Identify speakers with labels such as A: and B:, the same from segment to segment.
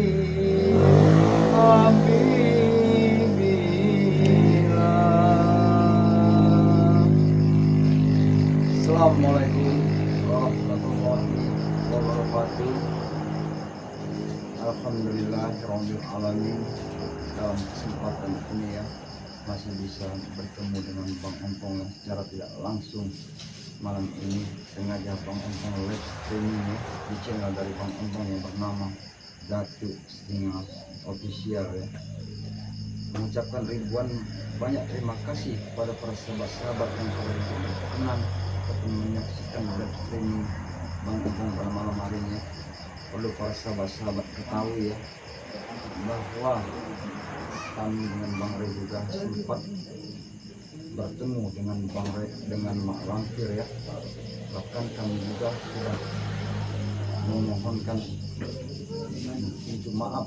A: Assalamualaikum warahmatullahi wabarakatuh. Alhamdulillahirabbil alamin. Dalam kesempatan ini ya masih bisa bertemu dengan Bang Ompong secara tidak langsung malam ini. Sengaja Bang Ompong live streaming ya di channel dari Bang Ompong yang bernama Datuk Singa Official ya. Mengucapkan ribuan banyak terima kasih kepada para sahabat-sahabat yang telah berkenan ataupun menyaksikan live streaming Bang Ompong pada malam hari ini. Perlu para sahabat-sahabat ketahui ya bahwa kami dengan Bang Re juga sempat bertemu dengan Bang Re dengan Mak Lampir ya. Bahkan kami juga sudah memohonkan untuk maaf,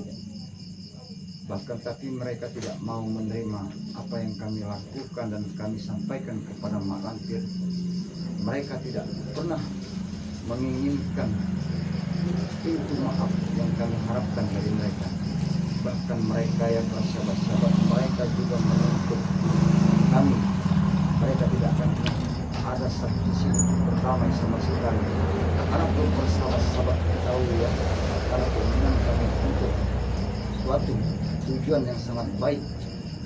A: bahkan tapi mereka tidak mau menerima apa yang kami lakukan dan kami sampaikan kepada Mak Lampir. Mereka tidak pernah menginginkan itu maaf yang kami harapkan dari mereka. Bahkan mereka yang sahabat-sahabat mereka juga menuntut kami. Mereka tidak akan ada satu sisi berdamai sama sekali. Karena belum bersahabat-sahabat ketahui ya, karena keinginan kami untuk suatu tujuan yang sangat baik.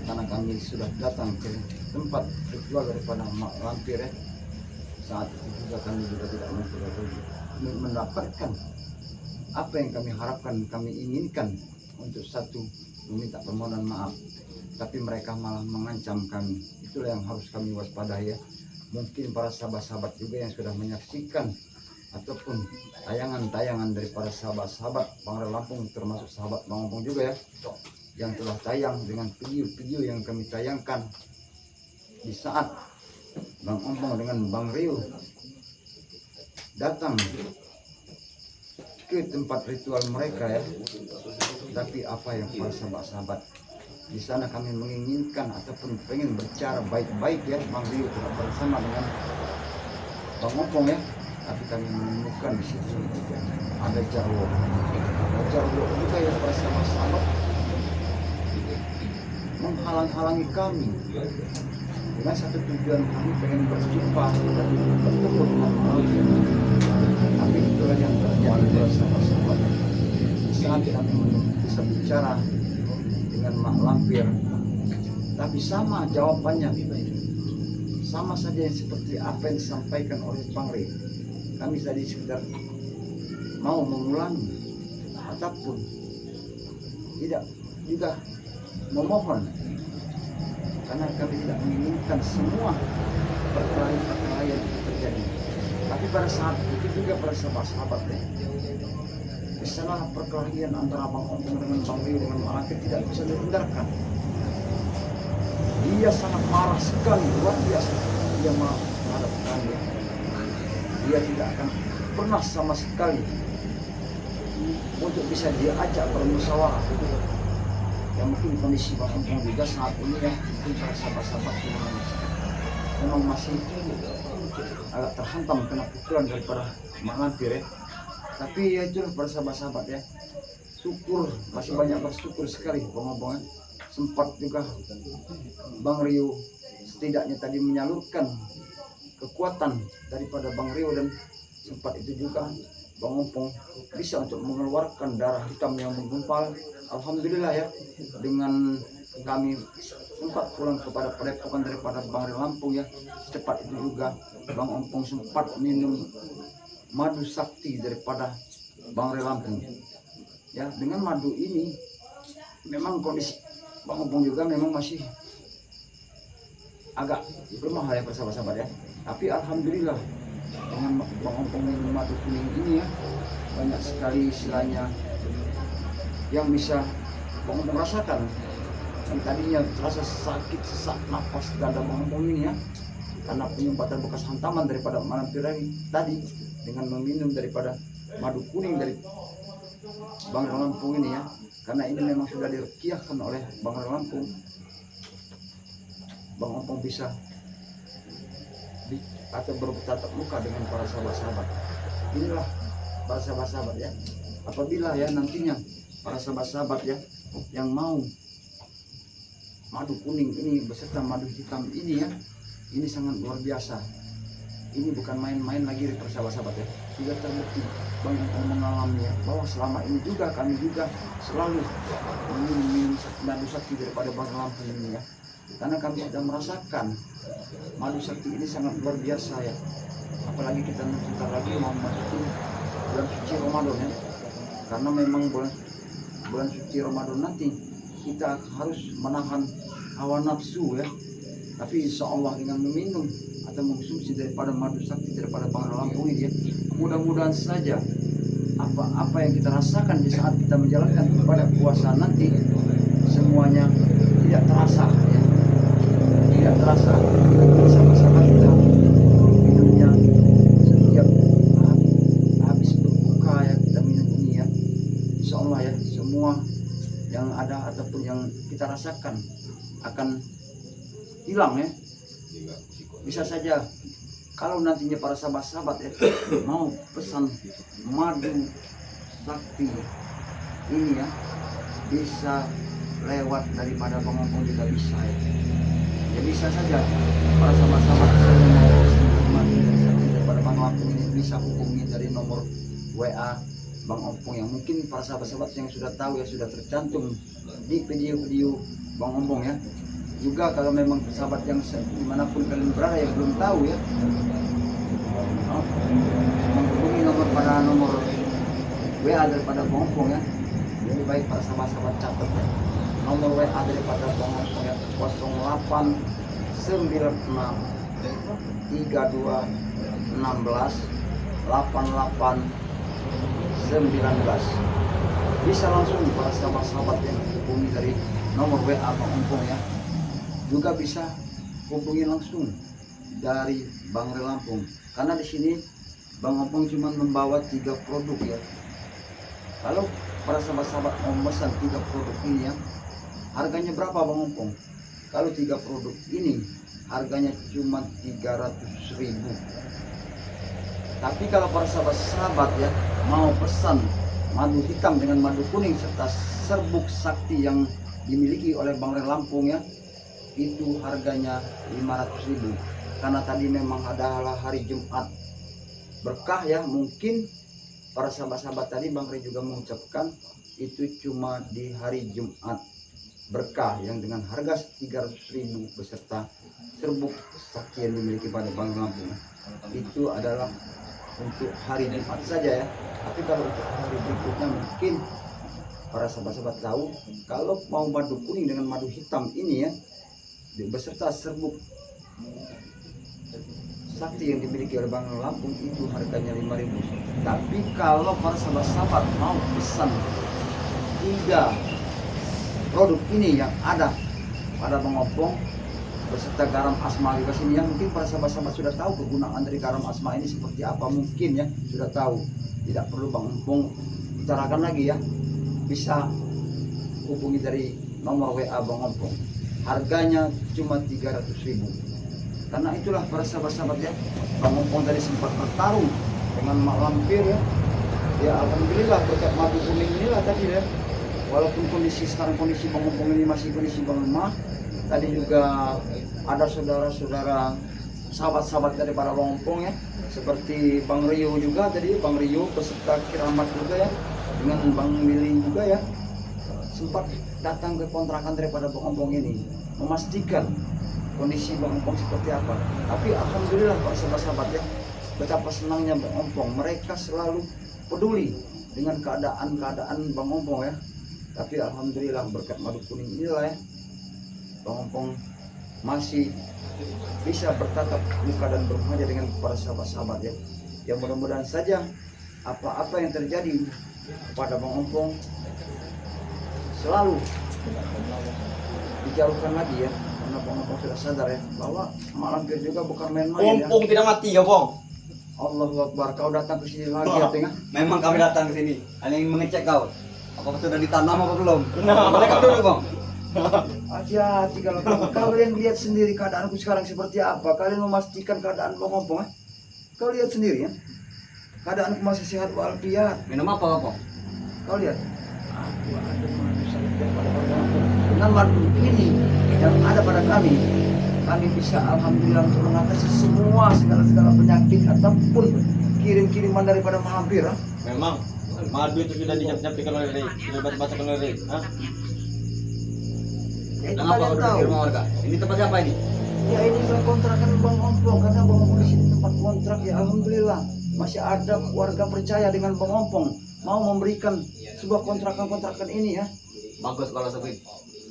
A: Karena kami sudah datang ke tempat ritual daripada Mak Lampir ya. Saat itu juga kami juga tidak mendapatkan apa yang kami harapkan, kami inginkan untuk satu meminta permohonan maaf, tapi mereka malah mengancam kami. Itulah yang harus kami waspadai ya. Mungkin para sahabat-sahabat juga yang sudah menyaksikan ataupun tayangan-tayangan daripada sahabat-sahabat Bang Re Lampung, termasuk sahabat Bang Ompong juga ya, yang telah tayang dengan video-video yang kami tayangkan di saat Bang Ompong dengan Bang Rio datang ke tempat ritual mereka ya. Tapi apa yang para sahabat-sahabat di sana kami menginginkan ataupun pengen berbicara baik-baik ya. Bang Rio telah bersama dengan Bang Ompong ya, tapi kami menemukan di situ ada jarwo juga ya. Para sahabat-sahabat menghalang-halangi kami dengan satu tujuan, kami pengen berjumpa dan bertemu dengan mereka. Tapi itulah yang terjadi para sahabat-sahabat. Di saat kami bisa bicara dengan Mak Lampir, tapi sama jawabannya, sama saja yang seperti apa yang disampaikan oleh Bang Re. Kami tadi sekedar mau mengulangi ataupun tidak juga memohon, karena kami tidak menginginkan semua perkelahian itu terjadi. Tapi pada saat itu juga para sahabat-sahabat kesalahan perkelahian antara Bang Ompong dengan Bang Rio dengan Mak Lampir tidak bisa dihindarkan. Dia sangat marah sekali, luar biasa. Dia menghadap kami. Dia tidak akan pernah sama sekali untuk bisa diajak bermusyawarah. Ya mungkin kondisi Bang Ompong juga saat ini ya, mungkin para sahabat-sahabat memang masih agak terhantam kena pukulan daripada Mak Lampir ya. Tapi ya itulah para sahabat-sahabat ya, syukur, masih banyak bersyukur sekali Bang Ompong ya. Sempat juga Bang Rio setidaknya tadi menyalurkan kekuatan daripada Bang Rio, dan sempat itu juga Bang Ompong bisa untuk mengeluarkan darah hitam yang menggumpal. Alhamdulillah ya, dengan kami sempat pulang kepada padepokan daripada Bang Re Lampung ya. Secepat itu juga Bang Ompong sempat minum madu sakti daripada Bang Re Lampung ya. Dengan madu ini memang kondisi Bang Ompong juga memang masih agak lemah ya sahabat-sahabat ya. Tapi alhamdulillah dengan Bang Ompong minum madu kuning ini ya, banyak sekali istilahnya yang bisa Bang Ompong rasakan. Yang tadinya terasa sakit sesak nafas dada Bang Ompong ini ya, karena penyumbatan bekas hantaman daripada Mak Lampir tadi, dengan meminum daripada madu kuning dari Bang Re Lampung ini ya. Karena ini memang sudah diruqyahkan oleh Bang Re Lampung, Bang Ompong bisa atau bertatap muka dengan para sahabat-sahabat. Inilah para sahabat-sahabat ya, apabila ya nantinya para sahabat-sahabat ya yang mau madu kuning ini beserta madu hitam ini ya, ini sangat luar biasa. Ini bukan main-main lagi para sahabat-sahabat ya. Sudah terbukti Bang Empong mengalami ya, bahwa selama ini juga kami juga selalu minum madu sakti daripada Bang Lampung ini ya. Karena kami sudah merasakan madu sakti ini sangat luar biasa ya. Apalagi kita sebentar lagi mau masuki bulan suci Ramadan ya. Karena memang bulan suci Ramadan nanti kita harus menahan hawa nafsu ya. Tapi insya Allah dengan meminum atau mengkonsumsi daripada madu sakti daripada Bang Lampung ini ya, mudah-mudahan saja apa yang kita rasakan di saat kita menjalankan ibadah puasa nanti semuanya tidak terasa ya. Tidak terasa. Sama-sama kita minumnya setiap habis berbuka ya, kita minum ini ya. Insya Allah ya, semua yang ada ataupun yang kita rasakan akan hilang ya. Bisa saja kalau nantinya para sahabat-sahabat ya mau pesan madu sakti ini ya, bisa lewat daripada Bang Empong juga bisa ya. Ya bisa saja para sahabat-sahabat yang mau pesan madu sakti daripada Bang Empong ini bisa hubungi dari nomor WA Bang Empong yang mungkin para sahabat-sahabat yang sudah tahu ya, sudah tercantum di video-video Bang Empong ya. Juga kalau memang sahabat yang dimanapun kalian berada yang belum tahu ya, menghubungi nomor WA daripada Bang Empong ya. Jadi baik para sahabat-sahabat catat ya, nomor WA daripada Bang Empong ya, 0896 32 16 88 19. Bisa langsung para sahabat-sahabat yang hubungi dari nomor WA Bang Empong ya. Juga bisa hubungi langsung dari Bang Lampung. Karena di sini Bang Empong cuma membawa 3 produk ya. Kalau para sahabat-sahabat mau memesan 3 produk ini ya, harganya berapa Bang Empong? Kalau 3 produk ini harganya cuma 300.000. Tapi kalau para sahabat-sahabat ya mau pesan madu hitam dengan madu kuning serta serbuk sakti yang dimiliki oleh Bang Lampung ya, itu harganya 500.000. Karena tadi memang adalah hari Jumat berkah ya, mungkin para sahabat-sahabat tadi Bang Ray juga mengucapkan itu cuma di hari Jumat berkah yang dengan harga 300.000 beserta serbuk sakti yang dimiliki pada Bang Lampung. Itu adalah untuk hari Jumat saja ya. Tapi kalau untuk hari berikutnya mungkin para sahabat-sahabat tahu kalau mau madu kuning dengan madu hitam ini ya beserta serbuk sakti yang dimiliki oleh Bang Lampung itu harganya 5.000. Tapi kalau para sahabat-sahabat mau pesan 3 produk ini yang ada pada Bang Empong beserta garam asma juga sini yang mungkin para sahabat-sahabat sudah tahu kegunaan dari garam asma ini seperti apa, mungkin ya sudah tahu, tidak perlu Bang Empong utarakan lagi ya. Bisa hubungi dari nomor WA Bang Empong, harganya cuma 300.000. Karena itulah para sahabat-sahabat ya, Bang Empong tadi sempat bertarung dengan Mak Lampir ya. Ya alhamdulillah berkat madu kuning inilah tadi ya. Walaupun sekarang kondisi Bang Empong ini masih kondisi Bang lemah, tadi juga ada saudara-saudara sahabat-sahabat dari para Bang Empong ya, seperti Bang Rio juga tadi, Bang Rio peserta kiramat juga ya, dengan Bang Willy juga ya, sempat datang ke kontrakan daripada Bang Empong ini memastikan kondisi Bang Empong seperti apa. Tapi alhamdulillah para sahabat-sahabat ya, betapa senangnya Bang Empong, mereka selalu peduli dengan keadaan Bang Empong ya. Tapi alhamdulillah berkat madu kuning inilah ya, Bang Empong masih bisa bertatap muka dan berwajah dengan para sahabat-sahabat ya. Yang mudah-mudahan saja apa-apa yang terjadi kepada Bang Empong selalu dijauhkan lagi ya. Karena Bang Empong sudah sadar ya bahwa Mak Lampir juga bukan main-main ya.
B: Empong tidak mati ya Bang.
A: Allahu Akbar, kau datang ke sini lagi ya tengah.
B: Memang kami datang ke sini. Hanya ingin mengecek kau. Apakah sudah ditanam apa belum? Mereka dulu Bang.
A: Hati-hati kalau kalian lihat sendiri keadaanku sekarang seperti apa. Kalian memastikan keadaan Bang Empong ya. Kau lihat sendiri ya. Keadaanku masih sehat walafiat.
B: Minum apa Bang?
A: Kau lihat. aku ada manusia pada orang dengan madu ini yang ada pada kami bisa alhamdulillah untuk mengatasi semua segala penyakit ataupun kirim-kiriman daripada malampir.
B: Memang madu itu sudah dicap-capkan oleh Rey, sudah baca-bacakan oleh Rey.
A: Ya, itu
B: Kenapa
A: kalian
B: udah
A: tahu.
B: di rumah warga? Ini tempat siapa ini?
A: Ya ini adalah kontrakan Bang Ompong, karena Bang Ompong di sini tempat kontrak. Ya alhamdulillah masih ada warga percaya dengan Bang Ompong mau memberikan sebuah kontrakan ini ya.
B: Bagus kalau seperti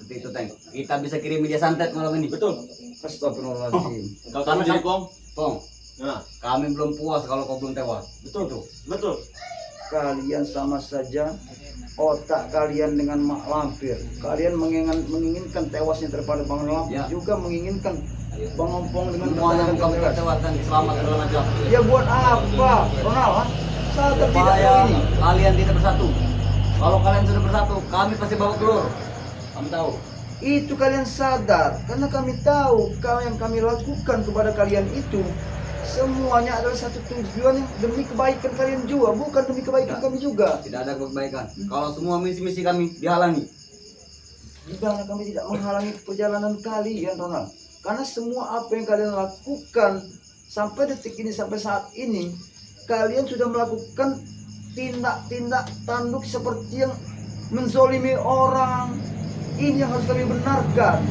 B: itu, Teng. Kita bisa kirim media santet malam ini. Betul.
A: Astagfirullahaladzim.
B: Kau tahu jadi Pong? Nah, kami belum puas kalau kau belum tewas. Betul tuh. Betul.
A: Kalian sama saja otak kalian dengan mak lampir. Kalian menginginkan tewasnya daripada Bang Lampir,
B: Ya.
A: juga menginginkan Bang Ompong dengan
B: Semuanya
A: kata-kata
B: kami
A: tewas.
B: tewas dan selamat segala macam.
A: Ya buat apa? Ronald, sadar tidak
B: Supaya
A: tahu ini.
B: kalian tidak bersatu. Kalau kalian sudah bersatu, kami pasti bawa keluar. Kami tahu.
A: Itu kalian sadar, karena kami tahu kalau yang kami lakukan kepada kalian itu semuanya adalah satu tujuan yang demi kebaikan kalian juga, bukan demi kebaikan kami juga.
B: Tidak ada kebaikan. Kalau semua misi-misi kami dihalangi.
A: Gimana kami tidak menghalangi perjalanan kalian, Ronald? Karena semua apa yang kalian lakukan sampai detik ini, sampai saat ini, kalian sudah melakukan tindak-tindak tanduk seperti yang menzolimi orang. Ini yang harus kami benarkan.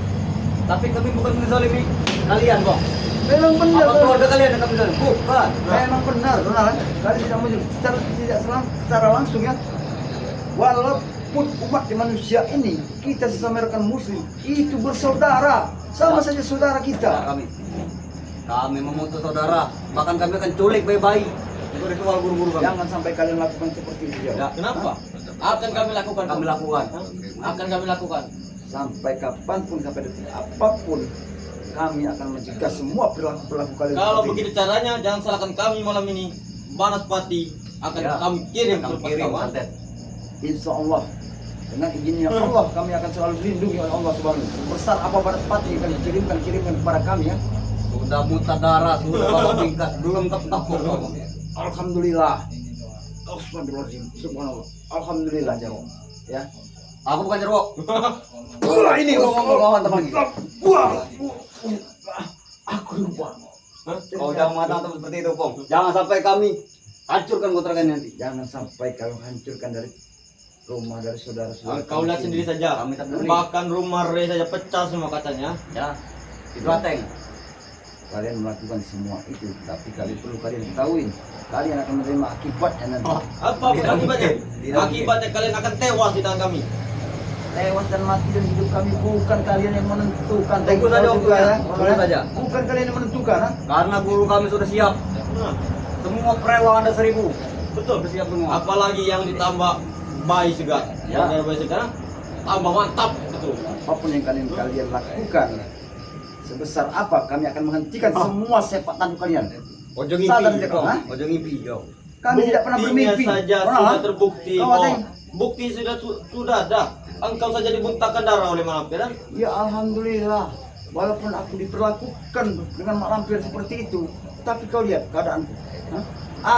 B: Tapi kami bukan menzalimi kalian, Bang.
A: Memang benar.
B: Apa
A: Ronald.
B: keluarga kalian yang kami zalimi? Bukan.
A: Memang benar, Ronald. Kalian tidak menyuruh secara langsung ya. Walaupun umat manusia ini kita sesama rekan muslim itu bersaudara, sama saja saudara
B: Tidak,
A: kita.
B: kami memutus saudara. Bahkan kami akan culik bayi-bayi. Itu ritual guru-guru kami.
A: Jangan sampai kalian lakukan seperti itu ya.
B: Ya, kenapa? Akan kami lakukan. Kami lakukan. Akan kami lakukan.
A: Sampai kapanpun, sampai detik apapun, kami akan mencegah semua perilaku kalian.
C: Kalau
A: seperti
C: begitu caranya, jangan salahkan kami malam ini. Banaspati akan
B: Ya,
C: kami kirim
B: akan
C: ke
B: kirim
C: kawan.
B: santet.
A: ini. Insya Allah dengan izinnya Allah kami akan selalu dilindungi oleh Allah Subhanahu. Besar apa Banaspati yang akan kirimkan kepada kami ya.
B: Sudah muntah darah, sudah bawa bingkas, belum ketemu.
A: Alhamdulillah. Astagfirullahaladzim. Subhanallah. Alhamdulillah jawab. Ya.
B: Aku bukan jeruk.
A: Wah ini
B: Kawan teman lagi.
A: Wah. Aku lupa.
B: Kau jangan mengatakan seperti itu, Pong. Jangan sampai kami hancurkan kontrakan nanti.
A: Jangan sampai kau hancurkan dari rumah dari saudara-saudara.
C: Kau lihat sendiri saja.
B: Kami tak peduli.
C: Bahkan rumah Rey saja pecah semua kacanya.
B: Ya, itu ateng.
A: Kalian melakukan semua itu, tapi kalian ketahui, kalian akan menerima akibatnya nanti.
C: Apa akibatnya?
B: Tidak.
C: Akibatnya kalian akan tewas di tangan kami.
A: Tewas dan mati dan hidup kami bukan kalian yang menentukan.
B: Tunggu saja,
A: Juga ya.
B: tunggu saja.
A: Bukan kalian yang menentukan, ha?
B: Karena guru kami sudah siap.
C: Nah,
B: Semua prewa ada 1000.
C: betul.
B: Sudah siap semua.
C: Apalagi yang ditambah bayi segar.
B: Ya.
C: Yang bayi segar tambah mantap betul.
A: Apapun yang kalian lakukan, sebesar apa kami akan menghentikan semua sepak tanduk kalian.
B: Ojo
A: Sadar
B: ngimpi,
A: tidak,
B: Pong.
A: ha?
B: Ojo ngimpi, yo.
A: Kami tidak pernah
C: Buktinya
A: bermimpi.
C: saja
A: Pernah,
C: sudah
A: ha?
C: terbukti.
A: Kau
C: Pong.
A: Ateng?
C: Bukti sudah ada. Engkau saja dimuntahkan darah oleh malampir.
A: Ya alhamdulillah. Walaupun aku diperlakukan dengan mak lampir seperti itu, tapi kau lihat keadaanku. Hah?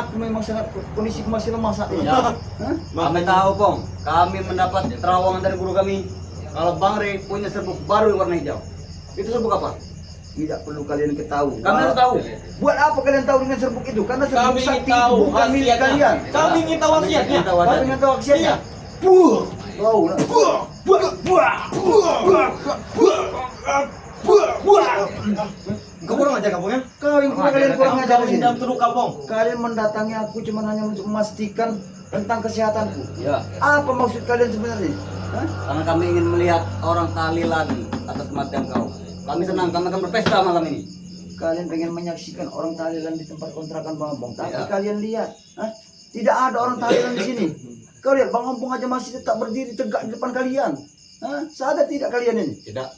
A: Aku memang sangat kondisiku masih lemah saat ini.
B: Ya.
A: Hah?
B: Kami tahu, Pong. Kami mendapat terawangan dari guru kami. Kalau Bang Rey punya serbuk baru warna hijau. Itu serbuk apa?
A: Tidak perlu kalian ketahui.
B: Kami harus tahu.
A: Buat apa kalian tahu dengan serbuk itu? Karena serbuk
C: Kami ingin
A: sakti
C: tahu
A: bukan milik kalian.
C: wasiatnya. Kami ingin tahu wasiatnya.
B: Kami ingin tahu
A: Kalian
B: wasiatnya.
A: ingin tahu wasiatnya?
C: Iya.
A: Puh. Wow.
C: Kau kurang aja kamu ya?
A: Kau yang kalian kurang ajar
C: Kau
A: di sini.
C: dendam teruk kampung.
A: Kalian mendatangi aku cuma hanya untuk memastikan tentang kesehatanku.
B: Ya.
A: Apa maksud kalian sebenarnya? Hah?
B: Karena kami ingin melihat orang tahlilan atas kematian kau. Kami senang, kami akan berpesta malam ini.
A: Kalian pengen menyaksikan orang tahlilan di tempat kontrakan Bang Ompong, tapi
B: Ya.
A: kalian lihat, hah? Tidak ada orang tahlilan di sini. Kau lihat Bang Ompong aja masih tetap berdiri tegak di depan kalian. Hah? Sadar tidak kalian ini?
B: Tidak.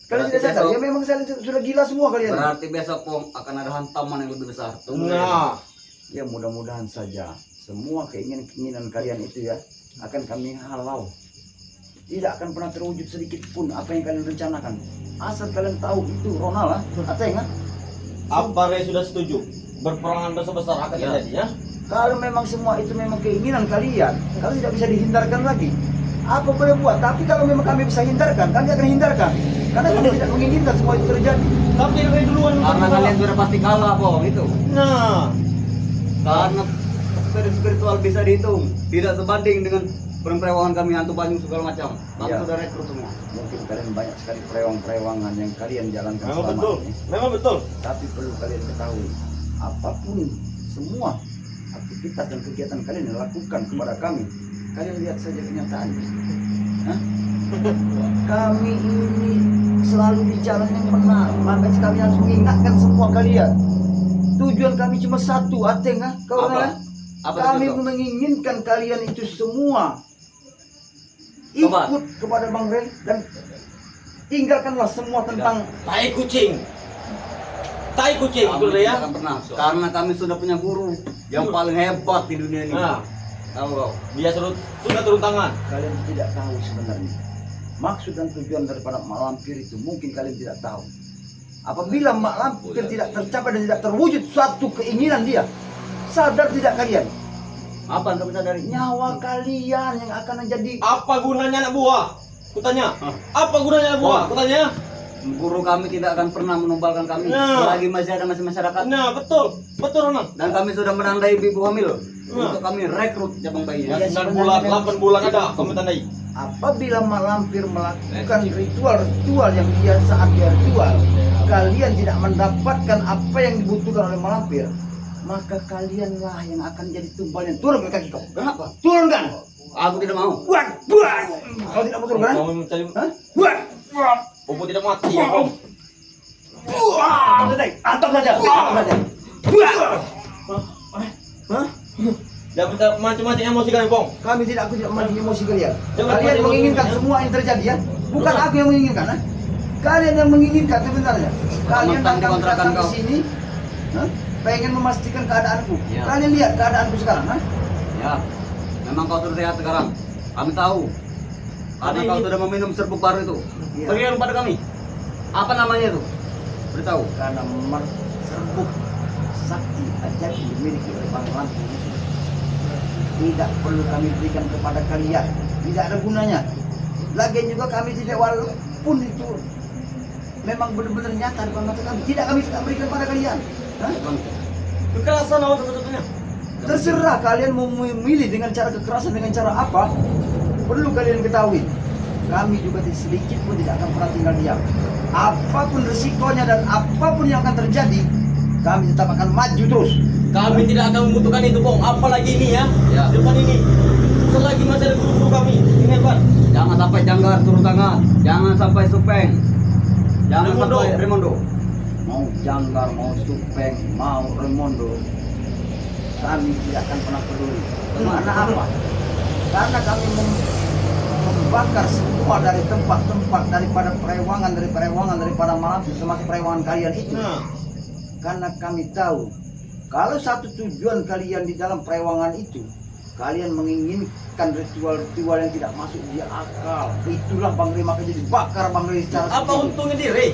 A: Kalian
B: Berarti
A: tidak sadar?
B: besok-
A: Ya memang kalian sudah gila semua kalian.
B: Berarti besok, Pong, akan ada hantaman yang lebih besar. Tunggu.
C: Nah,
A: Ya mudah-mudahan saja semua keinginan kalian itu ya akan kami halau. Tidak akan pernah terwujud sedikit pun apa yang kalian rencanakan. Asal kalian tahu itu Ronald, Ateng, ha?
C: apa Rey sudah setuju? Berperangan besar-besar akan
B: Ya.
C: terjadi ya?
A: Kalau memang semua itu memang keinginan kalian tidak bisa dihindarkan lagi. apa boleh buat. Tapi kalau memang kami bisa hindarkan, kami akan hindarkan. Karena kami tidak menginginkan semua itu terjadi.
C: Tapi dari duluan
B: Karena kalian sudah pasti kalah, Bong, itu.
C: Nah,
B: Karena spiritual bisa dihitung, tidak sebanding dengan perewangan kami, hantu banyu segala macam. Kami
A: Iya.
B: sudah rekrut semua.
A: Mungkin kalian banyak sekali perewang-perewangan yang kalian jalankan
C: memang
A: selama
C: betul.
A: ini.
C: Memang betul.
A: Tapi perlu kalian ketahui, apapun semua aktivitas dan kegiatan kalian yang lakukan kepada kami, kalian lihat saja kenyataannya. Hah? Kami ini selalu di jalan yang benar, makanya kami harus mengingatkan semua kalian. Tujuan kami cuma satu, Ateng, kau
B: Apa?
A: orang.
B: Apa
A: Kami
B: itu?
A: menginginkan kalian itu semua
B: Sobat.
A: ikut kepada Bang Rey dan tinggalkanlah semua tentang
C: Tai kucing. Tai kucing,
B: Kami
C: betul
B: tidak
C: ya?
B: akan pernah. Karena kami sudah punya guru yang paling hebat di dunia ini.
C: Nah,
B: Tahu kau?
C: dia sudah turun tangan.
A: kalian tidak tahu sebenarnya maksud dan tujuan daripada mak lampir itu. Mungkin kalian tidak tahu. Apabila mak lampir tidak tercapai dan tidak terwujud suatu keinginan dia, sadar tidak kalian?
B: Apa yang kamu sadari?
A: Nyawa kalian yang akan menjadi
C: Apa gunanya anak buah? Kutanya.
B: Hah?
C: Apa gunanya anak buah? Kutanya.
B: Guru kami tidak akan pernah menumbalkan kami
C: Nah.
B: selagi masih ada masyarakat.
C: Nah, betul. Betul, Ronald.
B: Dan kami sudah menandai ibu hamil
C: Nah.
B: untuk kami rekrut cabang bayi.
C: Ya,
A: Ya,
C: 9
A: sebenarnya
C: bulan,
A: memang
C: 8 bulan ada kamu tandai.
A: apabila mak lampir melakukan ritual-ritual yang dia saat dia ritual, kalian tidak mendapatkan apa yang dibutuhkan oleh mak lampir, maka kalianlah yang akan jadi tumbal yang turun ke kaki kau.
B: Kenapa?
A: Turunkan.
B: Aku tidak mau.
A: Buat. Kau tidak mau turunkan?
C: Kamu mencari
A: Hah? Buat.
C: Bobo tidak mati ya, Bang.
A: Antap saja. Antap saja. Buat. Hah?
C: Jangan minta macam-macam emosi kalian, Bang.
A: Aku tidak memancing emosi kalian.
C: Jangan
A: Kalian
C: mancing
A: menginginkan
C: emosi, ya.
A: semua yang terjadi ya. Bukan
C: Betul.
A: aku yang menginginkan, ha? Kalian yang menginginkan sebenarnya. Kalian
B: Mentang di kontrakan
A: datang ke
B: kau.
A: sini, hah? Pengen memastikan keadaanku.
B: Ya.
A: Kalian lihat keadaanku sekarang, ha?
B: Ya, memang kau sudah sehat sekarang. Kami tahu. Karena
C: Tapi
B: kau
C: ini-
B: sudah meminum serbuk baru itu.
A: Iya.
B: Beritahu pada kami. Apa namanya itu? Beritahu.
A: Karena serbuk sakti ajaib yang dimiliki oleh Bang Lampir itu tidak perlu kami berikan kepada kalian. Tidak ada gunanya. Lagian juga kami tidak, walaupun itu memang benar-benar nyata di depan mata kami, tidak kami tidak berikan kepada kalian. Hah?
C: Kekerasan awal satu-satunya.
A: Terserah kalian mau memilih dengan cara kekerasan, dengan cara apa. Perlu kalian ketahui, kami juga sedikit pun tidak akan pernah tinggal diam. Apapun resikonya dan apapun yang akan terjadi, kami tetap akan maju terus.
C: Kami tidak akan membutuhkan itu, Bang. Apalagi ini ya.
B: Ya.
C: Depan ini. Selagi masih ada guru-guru kami. Ini hebat.
B: Jangan sampai Janggar turun tangan. Jangan sampai Supeng. Jangan
C: Remondo.
B: sampai Remondo.
A: Mau Janggar, mau Supeng, mau Remondo, kami tidak akan pernah peduli. Karena apa? Karena kami membakar semua dari tempat-tempat, daripada perewangan, daripada malam, termasuk perewangan kalian itu.
C: Nah,
A: Karena kami tahu, kalau satu tujuan kalian di dalam perewangan itu, kalian menginginkan ritual-ritual yang tidak masuk di akal. Itulah Bang Rey, makanya dibakar Bang Rey secara
C: apa
A: seperti itu.
C: untungnya diri?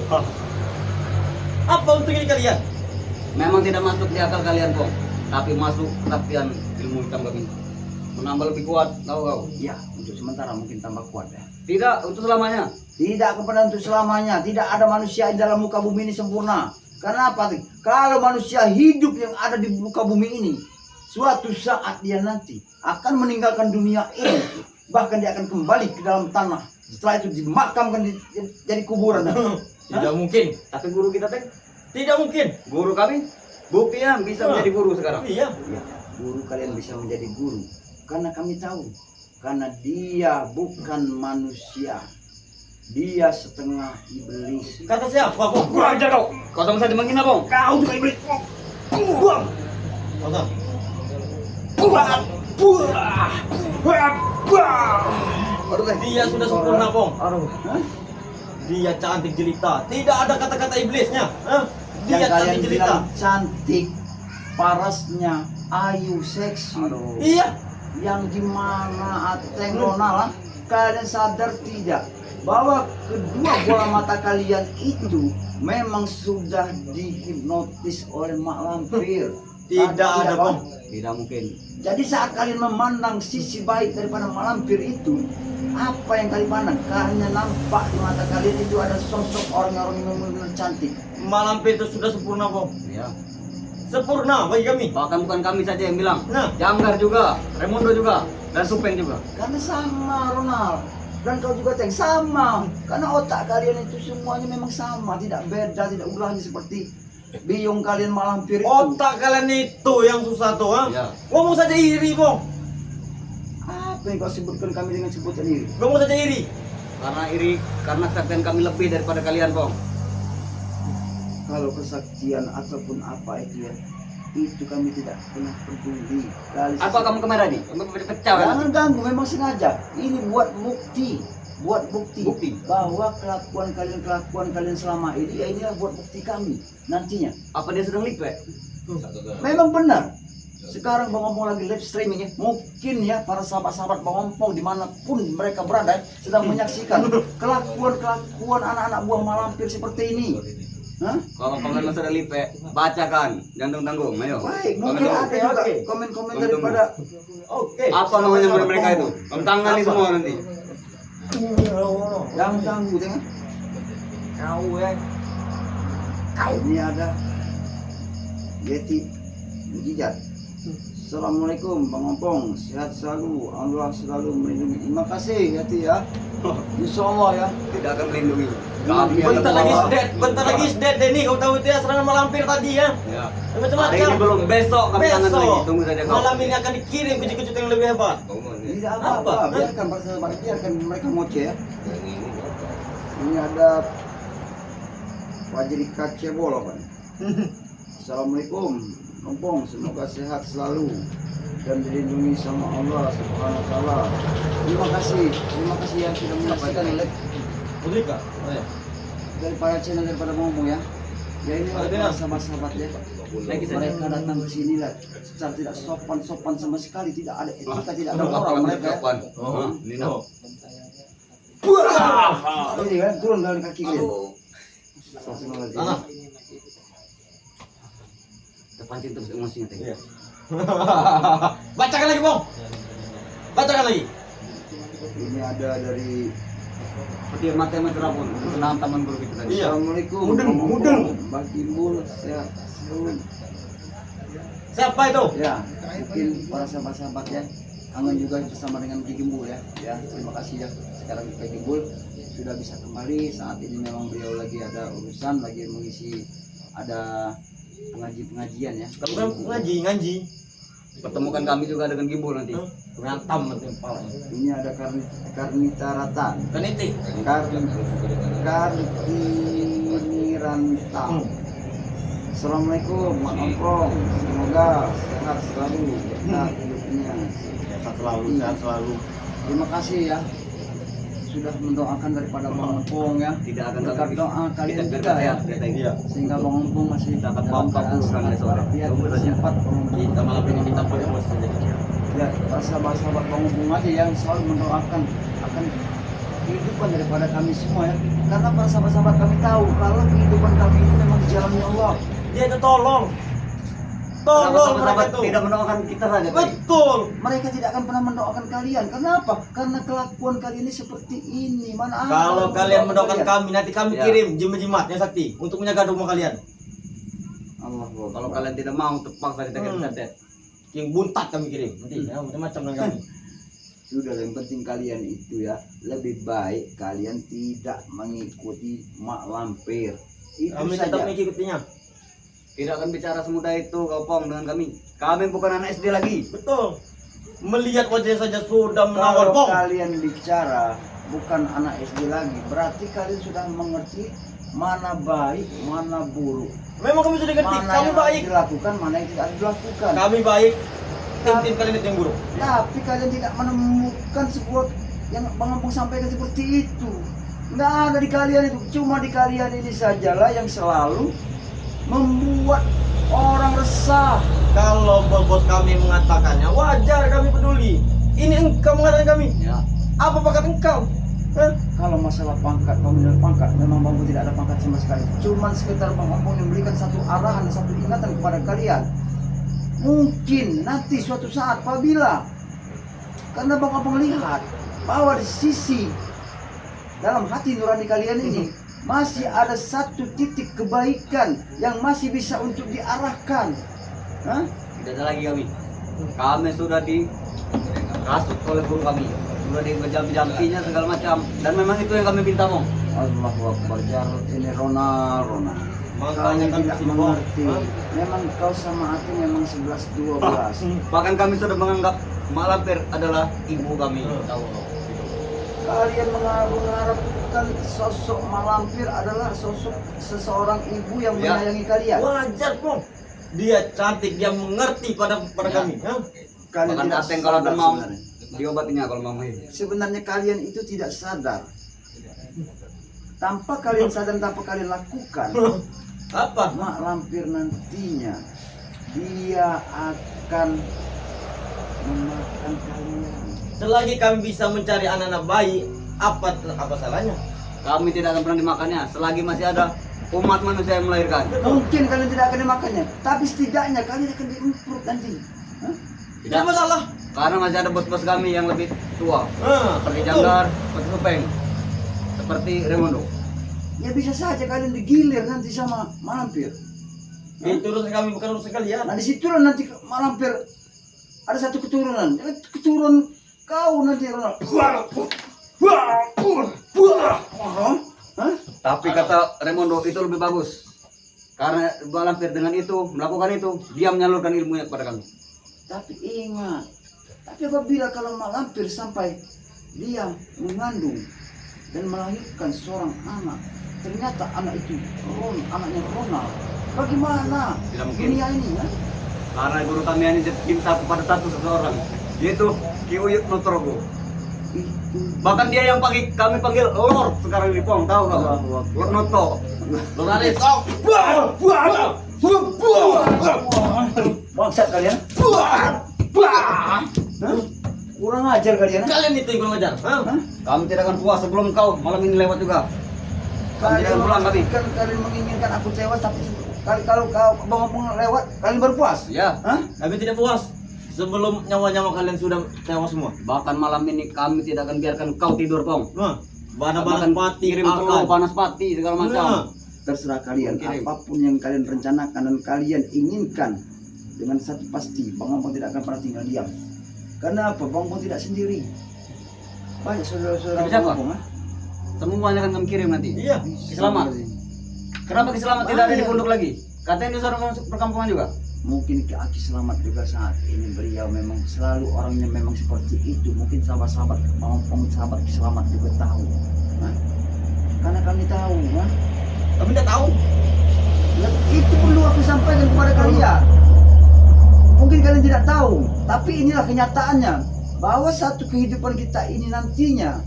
C: Apa untungnya kalian?
B: Memang tidak masuk di akal kalian, Bong. Tapi masuk kesaktian ilmu hitam kami. Menambah lebih kuat, tahu kau?
A: Ya, untuk sementara mungkin tambah kuat ya.
B: Tidak, untuk selamanya.
A: Tidak kepada untuk selamanya. Tidak ada manusia di dalam muka bumi ini sempurna. Karena apa? Kalau manusia hidup yang ada di muka bumi ini, suatu saat dia nanti akan meninggalkan dunia ini. Bahkan dia akan kembali ke dalam tanah. Setelah itu dimakamkan jadi kuburan.
C: Tidak mungkin.
B: Tapi guru kita, Teng,
C: Tidak mungkin.
B: guru kami, buktinya bisa menjadi guru sekarang.
C: Iya.
A: Ya, guru kalian bisa menjadi guru. Karena kami tahu. Karena dia bukan manusia. Dia setengah iblis.
C: Kata siapa, Bang?
A: Kurang ajar kau.
B: Kau sama saja menghina, Bong.
A: Kau juga iblis. Buang.
C: Kata.
A: Buang. Buang.
B: Aduh, Teng.
C: Dia sudah sempurna, Bang.
B: Aduh.
A: Hah?
C: Dia cantik jelita. Tidak ada kata-kata iblisnya. Hah?
A: Yang
C: Dia
A: kalian
C: cantik jelita.
A: bilang cantik, parasnya, ayu, seksi.
B: Aduh.
C: Iya.
A: Yang dimana Ateng Ronald, kalian sadar tidak bahwa kedua bola mata kalian itu memang sudah dihipnotis oleh mak lampir?
C: Tidak ada,
A: Bang.
C: Bang.
B: Tidak mungkin.
A: Jadi saat kalian memandang sisi baik daripada malampir itu, apa yang kalian pandang? Karena nampak di mata kalian itu ada sosok orang-orang yang benar-benar cantik.
C: Malampir itu sudah sempurna, Bang.
B: Ya.
C: Sempurna bagi kami.
B: Bahkan bukan kami saja yang bilang.
C: Nah.
B: Janggar juga, Raimundo juga, dan Supeng juga.
A: Karena sama Ronald. Dan kau juga Teng, sama. Karena otak kalian itu semuanya memang sama, tidak beda, tidak ulahnya seperti biung kalian malampir itu.
C: Otak kalian itu yang susah tuh, ha?
B: Ya.
C: Ngomong saja iri, Bang.
A: Apa yang kau sebutkan kami dengan sebutan ini?
C: Ngomong saja iri.
B: Karena kesaktian kami lebih daripada kalian, Bang.
A: Kalau kesaktian ataupun apa itu ya, itu kami tidak pernah peduli.
B: Apa kamu kemana nih? Kamu pecah kan?
A: Jangan ganggu, memang sengaja. Ini buat bukti,
B: Bukti.
A: bahwa kelakuan kalian selama ini ya inilah buat bukti kami nantinya.
B: Apa dia sedang lipe?
A: Memang benar. Sekarang Bang Ompong lagi live streaming ya. Mungkin ya para sahabat-sahabat Bang Ompong dimanapun mereka berada sedang menyaksikan kelakuan anak-anak buah malampir seperti ini. Hah?
B: Kalau kalian sudah lipe, bacakan, jangan tanggung. Ayo.
A: Baik,
B: Komen
A: mungkin
B: dulu.
A: ada juga komen-komen daripada
C: Oke.
B: Apa namanya mereka itu? Kamu tangani semua nanti.
A: yang ganggu tengah.
C: Kau ya.
A: Ini ada Yeti Mujizat. Assalamualaikum Bang Ompong, sehat selalu, Allah selalu melindungi. Terima kasih Yeti ya. Insya Allah ya.
B: Tidak akan melindungi. Kami yang
C: Bentar lagi is dead Denny. Kau tahu itu ya serangan malampir tadi ya.
B: Ya.
C: Macam-macam.
B: Hari ini belum, besok kami tangan
C: Besok.
B: lagi. Tunggu saja kau.
C: Malam ini akan dikirim kejutan yang lebih hebat.
A: Tidak apa-apa, biarkan para sahabat, biarkan mereka ngoceh ya. Ini ada Wajri Kacebol apa nih? Assalamualaikum Ompong, semoga sehat selalu dan dilindungi sama Allah Subhanahu wa taala. Terima kasih yang sudah menyaksikan live
C: Budika.
A: daripada channel daripada ngomong ya. Ya ini
C: Ada
A: para sahabat-sahabat ya.
B: Lagi saja.
A: Mereka datang ke sini lah secara tidak sopan sama sekali, tidak ada etika, tidak ada moral
B: Apa
A: mereka. Ya.
B: kapan? Ini nak.
A: Ini kan turun dari kaki kalian.
C: Tanah.
B: Terpancing terus emosinya tadi.
C: Iya. Bacakan lagi, Bang. Bacakan lagi.
A: Ini ada dari
B: Seperti mata yang terapun. Senang taman guru kita tadi.
C: Iya.
A: Assalamualaikum.
C: Mudeng.
A: Bang Timbul sehat selalu.
C: Siapa itu?
A: Ya, mungkin para sahabat-sahabat ya kangen juga bersama dengan Ki Gimbul ya. Ya, terima kasih ya. Sekarang Ki Gimbul sudah bisa kembali. Saat ini memang beliau lagi ada urusan, lagi mengisi ada pengajian ya.
C: Kamu kan ngaji.
B: Pertemukan kami juga dengan Gimbul nanti.
C: Ngatam nanti kepalanya.
A: Ini ada Karnita Rata.
C: Kaniti.
A: Karniranta. Assalamualaikum Mak Ompong. Semoga sehat selalu berkah hidupnya.
C: Sehat selalu.
A: Terima kasih ya sudah mendoakan daripada Bang Ompong ya.
B: Tidak akan
A: berkat
B: kami.
A: doa kalian
B: Kita
A: juga ya.
B: sehat.
C: Iya.
A: Sehingga Bang Ompong masih
B: Dapat
A: dalam
B: bangka
A: keadaan
B: pulang
A: sangat
B: besok.
A: walafiat,
B: Tunggu saja.
A: sempat
C: Kita malam ini kita punya bos saja.
A: ya para sahabat Bang Ompong aja yang selalu mendoakan akan kehidupan daripada kami semua ya. Karena para sahabat kami tahu kalau kehidupan kami ini memang di jalannya Allah.
C: Dia itu tolong mereka
B: Sahabat
C: itu.
B: tidak mendoakan kita saja tadi.
C: Betul.
A: Mereka tidak akan pernah mendoakan kalian. Kenapa? Karena kelakuan kalian ini seperti ini. Mana ada
C: Kalau
A: yang
C: kalian mendoakan
A: kalian?
C: kami, nanti kami
B: Ya.
C: kirim jimat-jimat yang sakti untuk menjaga rumah kalian.
A: Allah
B: Kalau kalian tidak mau, terpaksa kita kirim santet.
C: Yang buntat kami kirim. Nanti ya, macam-macam dengan kami.
A: sudah, yang penting kalian itu ya lebih baik kalian tidak mengikuti mak lampir. Itu
C: Kami
A: saja.
C: tetap mengikutinya.
B: Tidak akan bicara semudah itu kau Pong dengan kami. Kami bukan anak SD lagi.
C: Betul. Melihat wajah saja sudah menawar,
A: Kalau
C: Bong.
A: kalian bicara bukan anak SD lagi, berarti kalian sudah mengerti mana baik, mana buruk.
C: Memang kami sudah ngerti,
A: Mana
C: kami
A: yang
C: baik.
A: harus dilakukan, mana yang tidak harus dilakukan.
C: Kami baik. Tim kalian itu yang buruk.
A: Tapi kalian tidak menemukan sebuah yang Bang Ampung sampaikan seperti itu. Nggak ada di kalian itu, cuma di kalian ini sajalah yang selalu membuat orang resah.
C: Kalau bos kami mengatakannya, wajar kami peduli. Ini engkau mengatakan kami.
B: Ya.
C: Apa bakat engkau? Hah?
A: Kalau masalah pangkat, pemindahan pangkat, memang Bang Ampung tidak ada pangkat sama sekali. Cuman sekitar Bang Ampung memberikan satu arahan, satu ingatan kepada kalian. Mungkin nanti suatu saat apabila, karena abang lihat bahwa di sisi dalam hati nurani kalian ini masih ada satu titik kebaikan yang masih bisa untuk diarahkan. Hah?
B: Tidak ada lagi kami. Kami sudah dirasuk oleh guru kami. Sudah dijampi-jampinya segala macam. Dan memang itu yang kami minta, Bang.
A: Allahu Akbar, Jarod ini Rona.
C: Makanya
A: Kau
C: kan
A: tidak
C: si Bang.
A: mengerti. Memang kau sama aku memang 11-12.
B: Bahkan kami sudah menganggap Mak Lampir adalah ibu kami. Tahu.
A: Kalian mengharapkan sosok Malampir adalah sosok seseorang ibu yang
B: Ya.
A: menyayangi kalian.
C: Wajar kok. Dia cantik, dia mengerti pada
B: Ya.
C: kami. Hah?
A: Kalian
B: Bahkan
A: tidak
B: Ateng kalau
A: sadar
B: demam,
A: sebenarnya.
B: diobatinya kalau mau.
A: Sebenarnya kalian itu tidak sadar. Tanpa kalian sadar, tanpa kalian lakukan,
C: Apa?
A: Mak Lampir nantinya dia akan memakan kalian.
C: Selagi kami bisa mencari anak-anak bayi, apa salahnya?
B: Kami tidak akan pernah dimakannya selagi masih ada umat manusia yang melahirkan.
A: Mungkin kalian tidak akan dimakannya, tapi setidaknya kalian akan diimprove nanti. Hah?
C: Tidak masalah.
B: Karena masih ada bos-bos kami yang lebih tua. Seperti
C: Betul.
B: Janggar, seperti Supeng, seperti Remondo.
A: Ya bisa saja kalian digilir nanti sama Malampir.
C: Itu urusan kami, bukan urusan kalian.
A: Nah disitulah nanti Malampir ada satu keturunan. Keturunan kau nanti Ronald. Hah?
B: Tapi kata Remondo itu lebih bagus. Karena Malampir dengan itu, melakukan itu, dia menyalurkan ilmunya kepada kami.
A: Tapi ingat, tapi apabila kalau Malampir sampai dia mengandung dan melahirkan seorang anak, ternyata anak itu anaknya Ronald, bagaimana
B: Tidak mungkin.
A: dunia ini? Ya?
B: Karena guru kami ini cinta kepada satu seseorang, yaitu Ki Uyut Nutrogo.
A: Itu
B: Bahkan dia yang kami panggil Lord sekarang di Pong, tahu nggak? Lord Noto.
C: Lord Aris, oh.
A: bangsat kalian. Hah? Kurang ajar kalian.
C: Kalian itu yang kurang ajar. Hah?
A: Hah?
B: Kami tidak akan puas sebelum kau malam ini lewat juga. Kami tidak akan pulang kami.
A: Kalian menginginkan aku tewas, tapi kalau kau abang-abang lewat, kalian baru puas.
B: Ya,
A: Hah?
C: Kami tidak puas sebelum nyawa-nyawa kalian sudah tewas semua.
B: bahkan malam ini kami tidak akan biarkan kau tidur, Pong.
C: Nah,
B: Bahkan
C: banas pati
B: kirim telur,
C: akan.
B: panas pati segala macam.
C: Nah.
A: Terserah kalian,
B: Kirim.
A: apapun yang kalian rencanakan dan kalian inginkan, dengan satu pasti, Bang Abang tidak akan pernah tinggal diam. Karena apa? Bang Abang tidak sendiri. Banyak saudara-saudara
B: Tapi siapa?
A: Bang Abang.
B: Semuanya akan kami kirim nanti.
C: Iya.
B: Selamat. Kenapa Ki Selamat tidak ada di pondok lagi? Katanya di seorang perkampungan juga.
A: Mungkin Ki Aki Selamat juga saat ini beliau memang selalu orangnya memang seperti itu. Mungkin sahabat-sahabat Bang Abang, sahabat Ki Selamat juga tahu. Hah? Karena kami tahu, hah?
C: Kami tidak tahu.
A: Dan itu perlu aku sampaikan kepada kalian. Mungkin kalian tidak tahu, tapi inilah kenyataannya bahwa satu kehidupan kita ini nantinya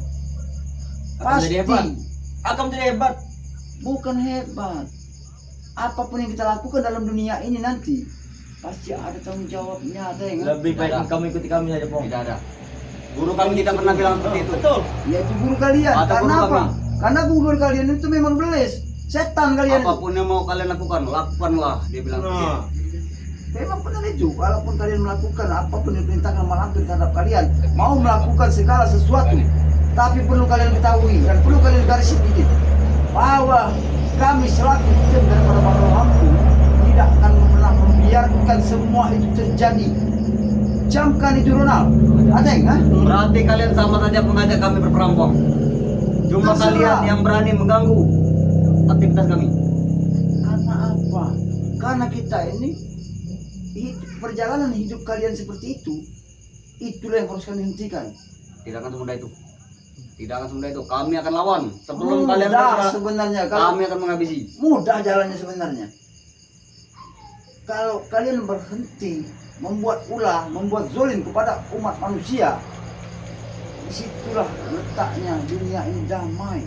B: Akan
A: pasti
B: jadi hebat.
C: Akan menjadi hebat.
A: bukan hebat. Apapun yang kita lakukan dalam dunia ini nanti pasti ada tanggung jawabnya, ada yang
C: Lebih baik
B: Tidak ada.
C: kamu ikuti kami saja, Pong.
B: Tidak ada. Guru kami tidak pernah bilang seperti itu.
C: Betul.
A: yaitu guru kalian.
B: Ada
A: Karena
B: guru
A: apa?
B: kami.
A: Karena guru kalian itu memang belis, setan kalian.
B: Apapun yang mau kalian lakukan, lakukanlah. Dia bilang seperti itu.
C: Nah,
A: Memang benar itu. Walaupun kalian melakukan apapun yang diperintahkan Malampir terhadap kalian, mau melakukan segala sesuatu, tapi perlu kalian ketahui dan perlu kalian garis sedikit bahwa kami selaku tim daripada Bang Lampir tidak akan pernah membiarkan semua itu terjadi. Camkan itu Ronald. Ateng, ha?
B: Berarti kalian sama saja mengajak kami berperampok. Cuma
A: Terserah.
B: kalian yang berani mengganggu aktivitas kami.
A: Karena apa? Karena kita ini perjalanan hidup kalian seperti itu, itulah yang harus kalian hentikan.
B: Tidak akan semudah itu. Tidak akan semudah itu. Kami akan lawan. Sebelum kalian
A: Mudah
B: bergerak,
A: sebenarnya kalau
B: kami akan menghabisi.
A: mudah jalannya sebenarnya. Kalau kalian berhenti membuat ulah, membuat zolim kepada umat manusia, disitulah letaknya dunia ini damai.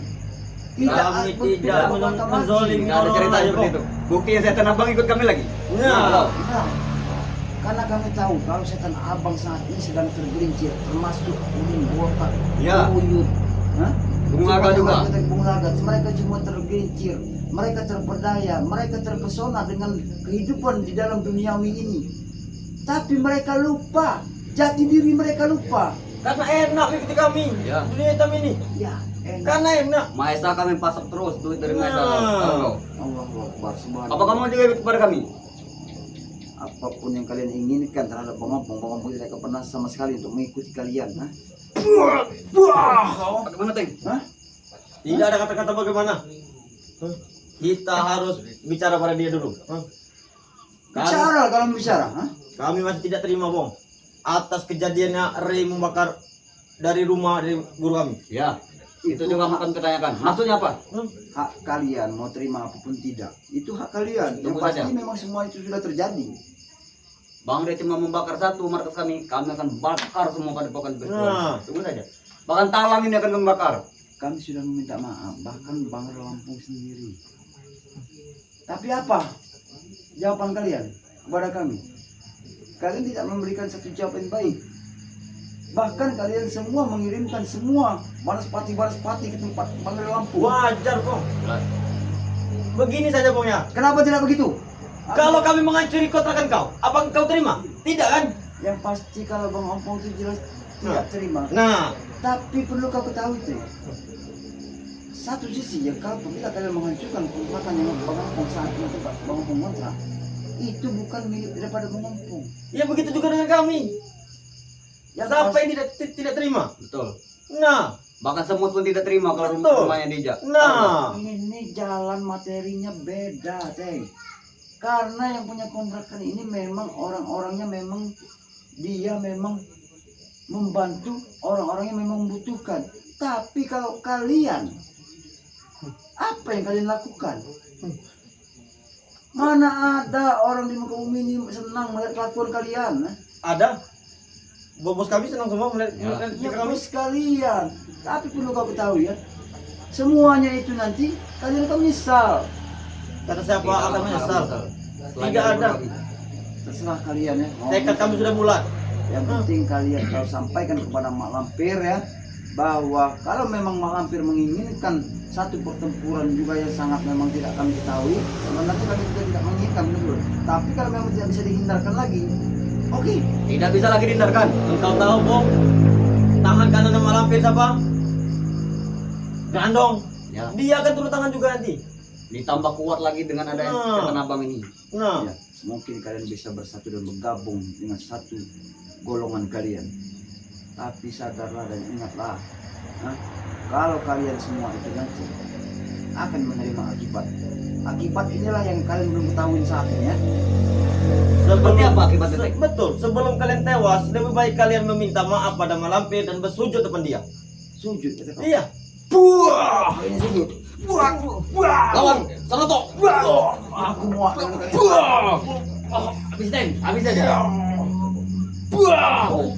C: Kami tidak menzolimi
B: Tidak ada cerita
C: orang
B: seperti
C: lain,
B: itu. Buktinya setan abang ikut kami lagi.
C: Nah,
A: Nah, karena kami tahu kalau setan abang saat ini sedang tergelincir, termasuk Udin Botak,
B: Ya.
A: Uyut, hah?
B: Bung Naga juga.
A: Bung Naga, mereka semua tergelincir, mereka terperdaya, mereka terpesona dengan kehidupan di dalam duniawi ini. Tapi mereka lupa, jati diri mereka lupa.
C: Karena enak mengikuti kami.
B: Ya.
C: Dunia hitam ini.
A: Ya, enak.
C: Karena enak.
B: Maesa kami pasok terus duit dari Maesa.
C: Nah.
B: Tahu kau?
A: Allahu Akbar, subhanallah.
B: Apa kamu juga ikut kepada kami?
A: Apapun yang kalian inginkan terhadap Bang Ompong tidak akan pernah sama sekali untuk mengikuti kalian. Hah?
B: Bagaimana Teng?
A: Hah?
C: Tidak ada kata-kata bagaimana. Kita harus bicara pada dia dulu.
A: Bicara kalau mau bicara. Hah?
C: Kami masih tidak terima, Bong. Atas kejadiannya Ray membakar dari rumah dari guru kami.
B: Ya, itu juga akan ketanyakan. Maksudnya apa?
A: Hak kalian mau terima apapun tidak, itu hak kalian. Yang
B: Tunggu
A: pasti
B: saja.
A: memang semua itu sudah terjadi.
B: Bang dia cuma membakar satu markas kami akan bakar semua padepokan
C: Nah.
B: virtual. Tunggu saja. Bahkan talang ini akan membakar.
A: Kami sudah meminta maaf, bahkan Bang Lampung sendiri. Tapi apa jawaban kalian kepada kami? Kalian tidak memberikan satu jawaban baik. Bahkan kalian semua mengirimkan semua balaspati ke tempat Bang Lampung.
C: Wajar, Bong. Begini saja, Bong ya.
A: Kenapa tidak begitu?
C: Kalau kami mengancuri kontrakan kau, apa kau terima? Tidak kan?
A: Yang pasti kalau Bang Ompong itu jelas tidak terima.
C: Nah,
A: Tapi perlu kau ketahui itu. Satu sisi ya, kalau bila kalian menghancurkan kontrakan yang Bang Ompong saat itu Bang Ompong kontrak, itu bukan milik daripada Bang Ompong.
C: ya begitu juga dengan kami.
A: Yang
C: Siapa
A: pasti-
C: yang tidak terima?
B: Betul.
C: Nah,
B: Bahkan semut pun tidak terima kalau
C: Betul.
B: rumahnya dijak.
C: nah.
A: Ini jalan materinya beda, Teh. Karena yang punya kontrakan ini memang orang-orangnya memang dia memang membantu orang-orang yang memang membutuhkan. Tapi kalau kalian, apa yang kalian lakukan? Mana ada orang di muka bumi ini senang melihat kelakuan kalian?
C: Ada. Bos kami senang semua melihat
B: Ya.
C: melihat
A: Ya
C: kami.
A: bos kalian. Tapi perlu kau ketahui ya, semuanya itu nanti kalian akan menyesal.
C: Kata siapa akan menyesal?
B: Selain
C: Tidak
B: dari
C: ada.
B: kami.
A: Terserah kalian ya. Mau
C: Tekad kami sudah bulat.
A: Yang penting kalian kau sampaikan kepada Mak Lampir ya, bahwa kalau memang Mak Lampir menginginkan satu pertempuran juga yang sangat memang tidak kami ketahui, nanti kami juga tidak menginginkan betul. Tapi kalau memang tidak bisa dihindarkan lagi, oke.
B: Tidak bisa lagi dihindarkan.
C: Engkau tahu, Bong? Tangan kanan nama lampir siapa? Gandong.
B: Ya.
C: Dia akan turun tangan juga nanti.
B: Ditambah kuat lagi dengan adanya
C: Nah.
B: setan abang ini.
C: Nah,
A: Ya, mungkin kalian bisa bersatu dan bergabung dengan satu golongan kalian. Tapi sadarlah dan ingatlah, nah, kalau kalian semua itu nanti akan menerima akibat. Akibat inilah yang kalian belum ketahui saat ini ya.
B: Seperti apa akibatnya, Tek?
C: Betul. Sebelum kalian tewas, lebih baik kalian meminta maaf pada malampir dan bersujud depan dia.
A: Sujud kata kau.
C: Iya.
A: Buah, ini sujud.
B: Lawan, sana toh.
A: Aku muak dengan kalian.
B: Habis Teng, habis aja. Oh,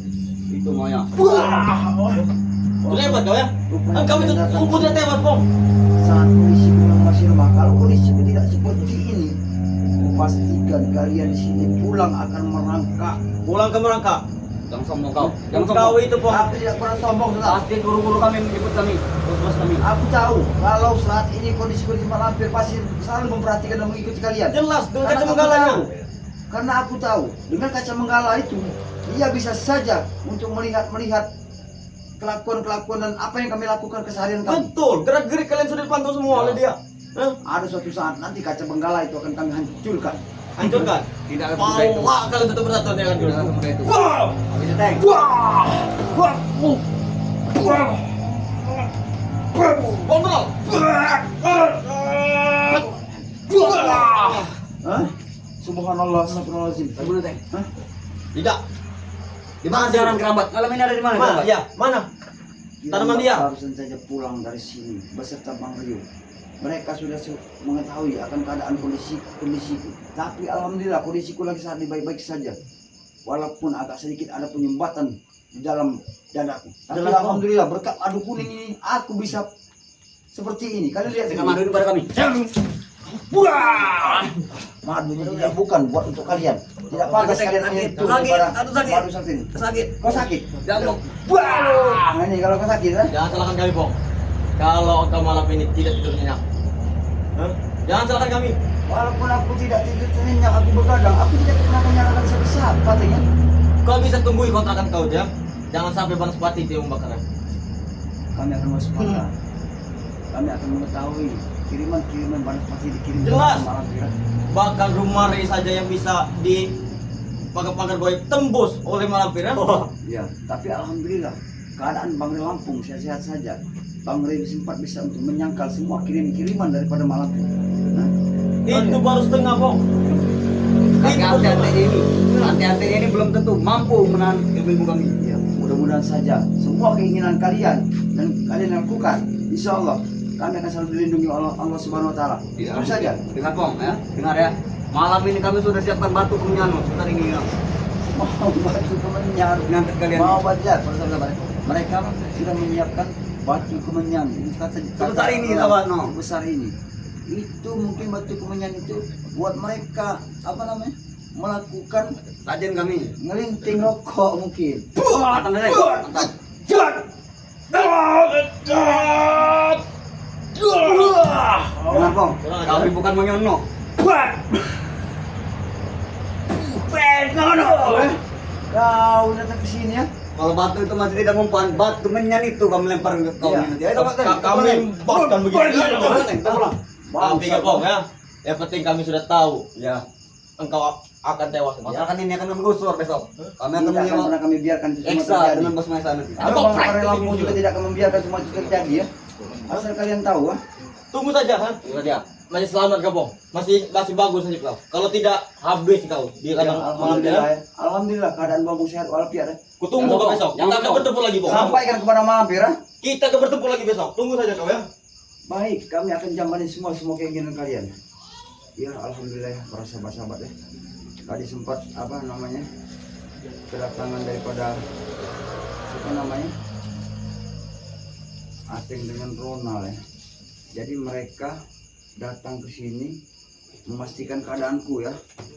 B: itu maunya.
C: Sudah hebat kau ya? Kau itu umur sudah tewas, Bong.
A: Saat kondisiku yang masih lemah, kalau kondisiku tidak seperti ini, pastikan kalian di sini pulang akan merangkak.
C: Pulang ke merangkak.
B: Jangan sombong kau. Jangan
C: Kau
B: sombong.
C: itu, Bong.
A: Aku tidak pernah sombong, tetap.
B: Pasti guru-guru kami mengikut kami, bos-bos kami.
A: Aku tahu kalau saat ini kondisi Malampir pasti selalu memperhatikan dan mengikuti kalian.
C: Jelas dengan
A: Karena
C: kaca
A: aku
C: menggalanya.
A: tahu. Karena aku tahu dengan kaca menggala itu dia bisa saja untuk melihat kelakuan dan apa yang kami lakukan keseharian kami.
C: Betul. Gerak-gerik kalian sudah dipantau semua oleh dia. Hah?
A: Ada suatu saat nanti kaca benggala itu akan kami hancurkan.
C: Hancurkan.
B: Tidak akan semudah itu.
C: Bawa kalian tetap bersatuan ya kan?
B: Tidak akan semudah itu. Habis itu, Teng.
C: Kontrol.
A: Hah? Subhanallah, astagfirullahaladzim.
B: Bagaimana, Teng?
A: Hah?
C: Tidak.
B: Di mana sekarang kerabat? Malam ini ada di mana
C: Mana?
B: kerabat?
C: Ya, mana? Tanaman dia.
A: Barusan saja pulang dari sini beserta Bang Rio. Mereka sudah mengetahui akan keadaan kondisiku. Tapi alhamdulillah kondisiku lagi saat baik-baik saja. Walaupun agak sedikit ada penyumbatan di dalam dadaku. Tapi
C: Jelas, Bang.
A: alhamdulillah berkat madu kuning ini aku bisa seperti ini. Kalian lihat
B: Dengan
A: ini.
B: madu ini pada kami.
A: Madunya tidak bukan buat untuk kalian. Tidak pantas
B: Sakit,
A: kalian
B: sakit,
A: menyentuh
B: sakit,
A: daripada
B: aduh, sakit.
A: madu seperti ini.
B: Sakit.
A: Kau sakit?
B: Jangan.
A: Nah ini kalau kau sakit kan?
C: Jangan salahkan kami, Bong. Kalau kau malam ini tidak tidur nyenyak, hah? Jangan salahkan kami.
A: Walaupun aku tidak tidur nyenyak, aku begadang, aku tidak pernah menyalahkan siapa-siapa katanya.
C: Kau bisa tunggui kontrakan kau, Jam. Jangan sampai Banaspati itu yang membakar.
A: Kami akan waspada. Kami akan mengetahui kiriman-kiriman Banaspati dikirim
C: Jelas.
A: ke Malampir.
C: Bahkan rumah Rey saja yang bisa di pagar-pagar goib tembus oleh Malampir.
A: Ya, tapi alhamdulillah keadaan Bang Rey Lampung sehat-sehat saja. Bang Rey sempat bisa untuk menyangkal semua kirim-kiriman daripada Malampir. Nah,
C: Itu baru setengah, Bang.
B: Hati-hati ini belum tentu mampu menahan ilmu kami.
A: ya, mudah-mudahan saja semua keinginan kalian dan kalian lakukan, insya Allah kami akan selalu dilindungi oleh Allah Subhanahu Wa Taala. Itu saja.
B: Dengar Pong ya, dengar ya. Malam ini kami sudah siapkan batu kemenyan sebentar ini ya.
A: Mau batu kemenyan,
B: Ngangkat kalian.
A: mau bajar, saudara. Mereka sudah menyiapkan batu kemenyan. Ini kata
B: Sebesar ini, sahabat, no.
A: Besar ini. Itu mungkin batu kemenyan itu buat mereka apa namanya? Melakukan
B: Sajen kami.
A: ngelinting rokok mungkin.
B: Mantap deh. Mantap. Dengar Pong, kami bukan menyono.
A: Kau datang ke sini ya?
B: Kalau batu itu masih tidak mempan, batu menyan itu kami lempar ke kau.
A: Iya.
B: Ya, itu Pak.
C: Kami bahkan begini.
B: Kita pulang.
C: Tapi ya, Bang, ya. Yang penting kami sudah tahu
B: Ya.
C: engkau akan tewas. Ya.
B: Kontrakan ini akan menggusur besok. Kami akan
A: Tidak akan
B: menyewa
A: pernah kami biarkan itu semua
B: Eksa
A: terjadi.
B: dengan bos Maesa nanti.
A: Kalau Bang Rey Lampung juga tidak akan membiarkan semua itu terjadi ya. Asal kalian tahu ya.
C: Tunggu saja, kan?
B: Itu saja.
C: Masih selamat kau, Bang. Masih bagus saja kau. Kalau tidak habis kau di
A: Ya,
C: kadang malam
A: alhamdulillah
C: ya.
A: ya. Alhamdulillah keadaan Bang sehat walafiat ya.
C: Kutunggu
B: Jangan,
C: kau
B: Bang.
C: besok.
B: Jangan,
C: Kita akan
B: Bang.
C: bertemu lagi, Bang.
A: Sampaikan kepada Malampir ya.
C: Kita akan bertemu lagi besok. Tunggu saja kau ya.
A: Baik, kami akan jambanin semua keinginan kalian. Ya, alhamdulillah ya, para sahabat-sahabat ya. Tadi sempat apa namanya? Kedatangan daripada apa namanya? Asing dengan Ronald ya. Jadi mereka datang ke sini memastikan keadaanku ya.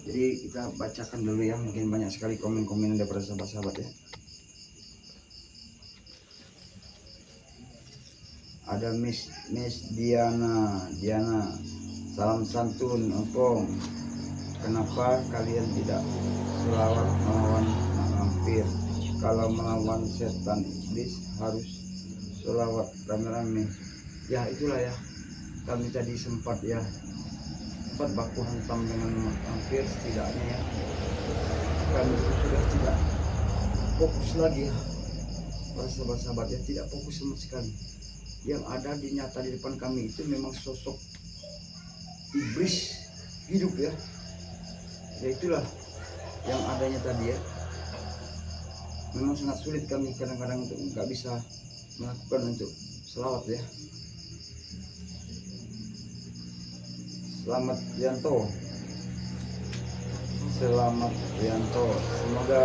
A: Jadi kita bacakan dulu ya, mungkin banyak sekali komen-komen daripada sahabat-sahabat ya. Ada Miss Diana, salam santun Empong. Kenapa kalian tidak selawat melawan Malampir? Kalau melawan setan iblis harus selawat rame-rame. Ya itulah ya, kami tadi sempat baku hantam dengan Malampir, setidaknya ya kami sudah tidak fokus lagi ya. Para sahabat-sahabat ya, tidak fokus sama sekali. Yang ada di nyata di depan kami itu memang sosok iblis hidup ya. Ya itulah yang adanya tadi ya. Memang sangat sulit kami kadang-kadang untuk nggak bisa melakukan untuk selawat ya. Selamat Yanto. Selamat Yanto. Semoga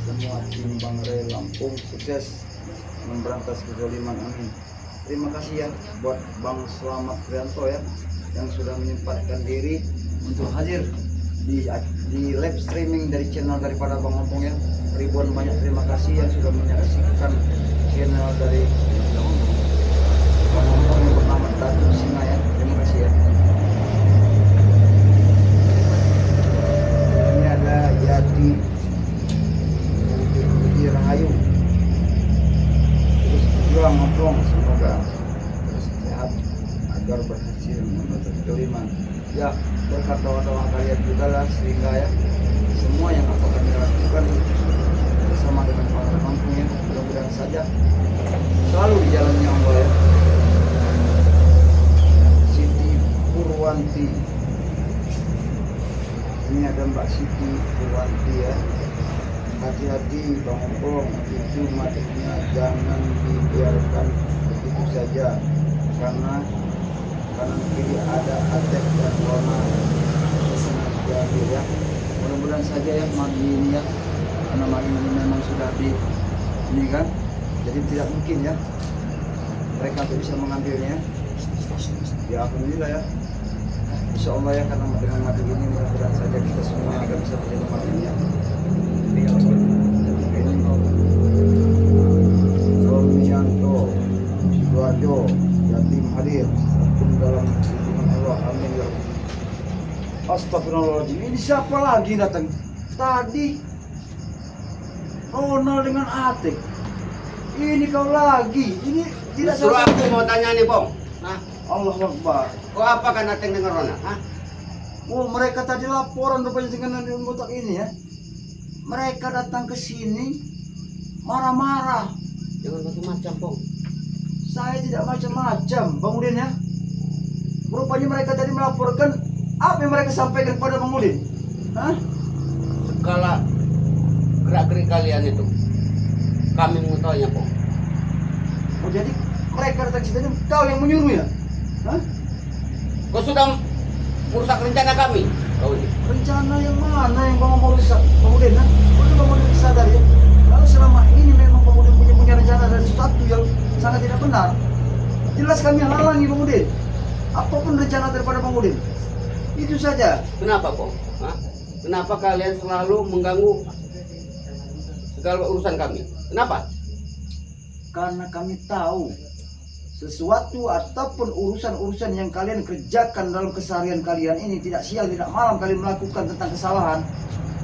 A: semua tim Bang Rey Lampung sukses memberantas kezaliman, amin. Terima kasih ya buat Bang Selamat Rianto ya yang sudah menyempatkan diri untuk hadir di live streaming dari channel daripada Bang Lampung ya. Ribuan banyak terima kasih yang sudah menyaksikan channel dari Bang Lampung yang bernama Datuk Singa ya. Terima kasih ya. Ini ada Yati Rahayu. Terus berjuang Lampung, semoga terus sehat agar berhasil menuntut keliman. Ya, berkat doa-doa kalian juga lah sehingga ya semua yang akan kami lakukan bersama dengan para Lampung ya, mudah-mudahan saja selalu di jalannya Allah ya. Siti Purwanti, ini ada Mbak Siti Purwanti ya. Hati-hati Bang Empong, itu matinya jangan dibiarkan begitu saja karena kanan kiri ada Atep dan Rona jadi ya. Mudah-mudahan saja ya magi ini ya, karena magi ini memang sudah di ini kan, jadi tidak mungkin ya mereka tuh bisa mengambilnya. Ya alhamdulillah ya, insya Allah ya, karena dengan mati ini mudah-mudahan saja kita semua akan bisa menjadi mati ya. Romianto, Sidoarjo, Yatim hadir, satu dalam lindungan Allah, amin ya rabbal Astagfirullahaladzim, ini siapa lagi datang? Tadi Ronald dengan Atik. Ini kau lagi. Ini tidak
D: Justru
A: salah.
D: aku mau tanya nih, Bong. Nah,
A: Allah Akbar.
D: kok apa kan Ateng dengan Rona? Hah?
A: Oh, mereka tadi laporan rupanya dengan Nadiun Botak ini ya. Mereka datang ke sini marah-marah.
D: Jangan macam-macam, Bong.
A: Saya tidak macam-macam, Bang Udin ya. Rupanya mereka tadi melaporkan apa yang mereka sampaikan kepada Bang Udin. Hah?
D: Segala gerak-gerik kalian itu kami mengetahuinya, Bong.
A: Oh, jadi mereka datang ke sini kau yang menyuruh ya? Hah?
D: Kau sudah merusak rencana kami. Kau ini.
A: Rencana yang mana yang Bang mau rusak? Bang Udin, ha? Perlu Bang Udin sadar ya. Kalau selama ini memang Bang Udin punya rencana dari sesuatu yang sangat tidak benar, jelas kami halangi Bang Udin. Apapun rencana daripada Bang Udin, itu saja.
D: Kenapa, Bong? Hah? Kenapa kalian selalu mengganggu segala urusan kami? Kenapa?
A: Karena kami tahu sesuatu ataupun urusan-urusan yang kalian kerjakan dalam keseharian kalian ini tidak siang tidak malam kalian melakukan tentang kesalahan,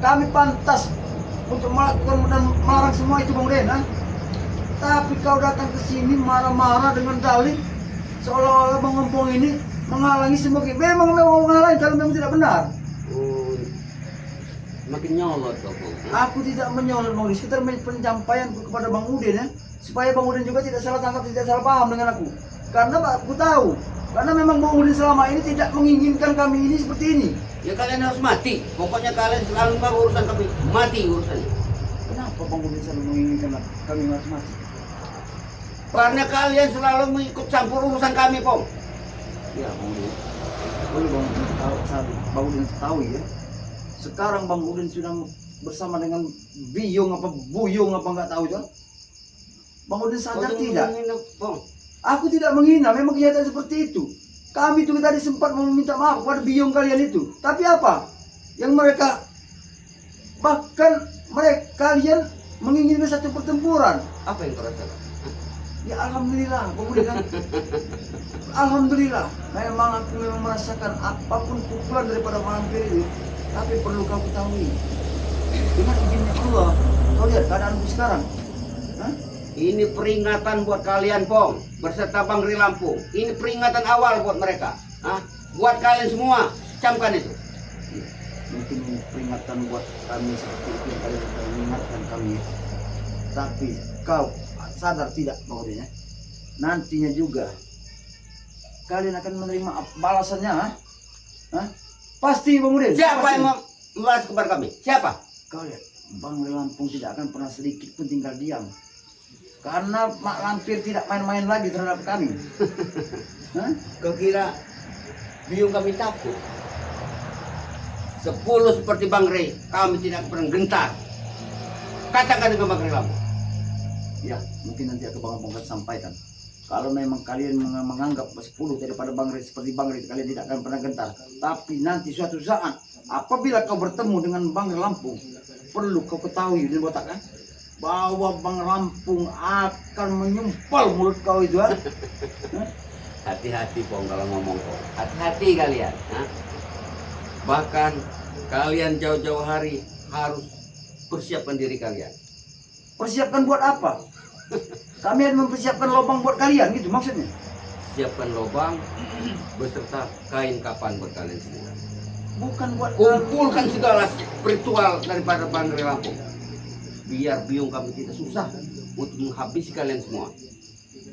A: kami pantas untuk melakukan dan melarang semua itu Bang Udin, ha? Tapi kau datang ke sini marah-marah dengan dalih seolah-olah Bang Ompong ini menghalangi semua. Memang menghalangi kalau memang tidak benar.
D: Oh, makin nyolot kau, Bong.
A: Aku tidak menyolot Bang Udin, sekitar penyampaian kepada Bang Udin ya, supaya Bang Udin juga tidak salah tangkap, tidak salah paham dengan aku. Karena aku tahu, karena memang Bang Udin selama ini tidak menginginkan kami ini seperti ini.
D: Ya kalian harus mati. Pokoknya kalian selalu mengganggu urusan kami. Mati urusannya.
A: Kenapa Bang Udin selalu menginginkan kami mati?
D: Karena kalian selalu mengikut campur urusan kami, Pong.
A: Ya Bang Udin, boleh Bang Udin tahu, Bang Udin tahu ya. Sekarang Bang Udin sudah bersama dengan Biyung apa Buyung apa nggak tahu itu. Bang Udin sadar
D: Kau
A: tidak?
D: menghina, Pong.
A: Aku tidak menghina, memang kenyataan seperti itu. Kami itu tadi sempat meminta maaf kepada Biyung kalian itu. Tapi apa? Yang mereka bahkan kalian menginginkan satu pertempuran.
D: Apa yang kau rasakan?
A: Ya alhamdulillah, Bang Udin kan. Alhamdulillah, memang aku memang merasakan apapun pukulan daripada mampir itu. Tapi perlu kau ketahui, dengan izinnya Allah, kau lihat keadaanku sekarang. Hah?
D: Ini peringatan buat kalian, Pong, berserta Bang Ri Lampung. Ini peringatan awal buat mereka. Hah? Buat kalian semua, camkan itu.
A: Ya, mungkin ini peringatan buat kami seperti itu yang kalian sudah mengingatkan kami. Tapi kau sadar tidak Bang Udin ya? Nantinya juga kalian akan menerima balasannya, ha? Hah? Pasti Bang Udin.
D: Siapa
A: pasti.
D: yang mau membalas kepada kami? Siapa?
A: Kau lihat, Bang Lampung tidak akan pernah sedikit pun tinggal diam. Karena Mak Lampir tidak main-main lagi terhadap kami. Hah?
D: Kau kira Biyung kami takut? 10 seperti Bang Ri, kami tidak pernah gentar. Katakan dengan Bang Ri Lampung.
A: Ya, mungkin nanti aku Bang Lampung akan sampaikan. Kalau memang kalian menganggap 10 daripada Bang Ri seperti Bang Ri, kalian tidak akan pernah gentar. Tapi nanti suatu saat, apabila kau bertemu dengan Bang Lampung, perlu kau ketahui di botak kan, bahwa Bang Lampung akan menyumpal mulut kau itu, ha? Hah?
D: Hati-hati, Pong, kalau ngomong, Pong. Hati-hati kalian. Hah? Bahkan kalian jauh-jauh hari harus persiapkan diri kalian.
A: Persiapkan buat apa? Kami akan mempersiapkan lubang buat kalian, gitu maksudnya.
D: Siapkan lubang beserta kain kapan buat kalian semua.
A: Bukan buat
D: Kumpulkan segala ritual daripada Bang Ri Lampung. Biar Biyung kami tidak susah untuk menghabisi kalian semua.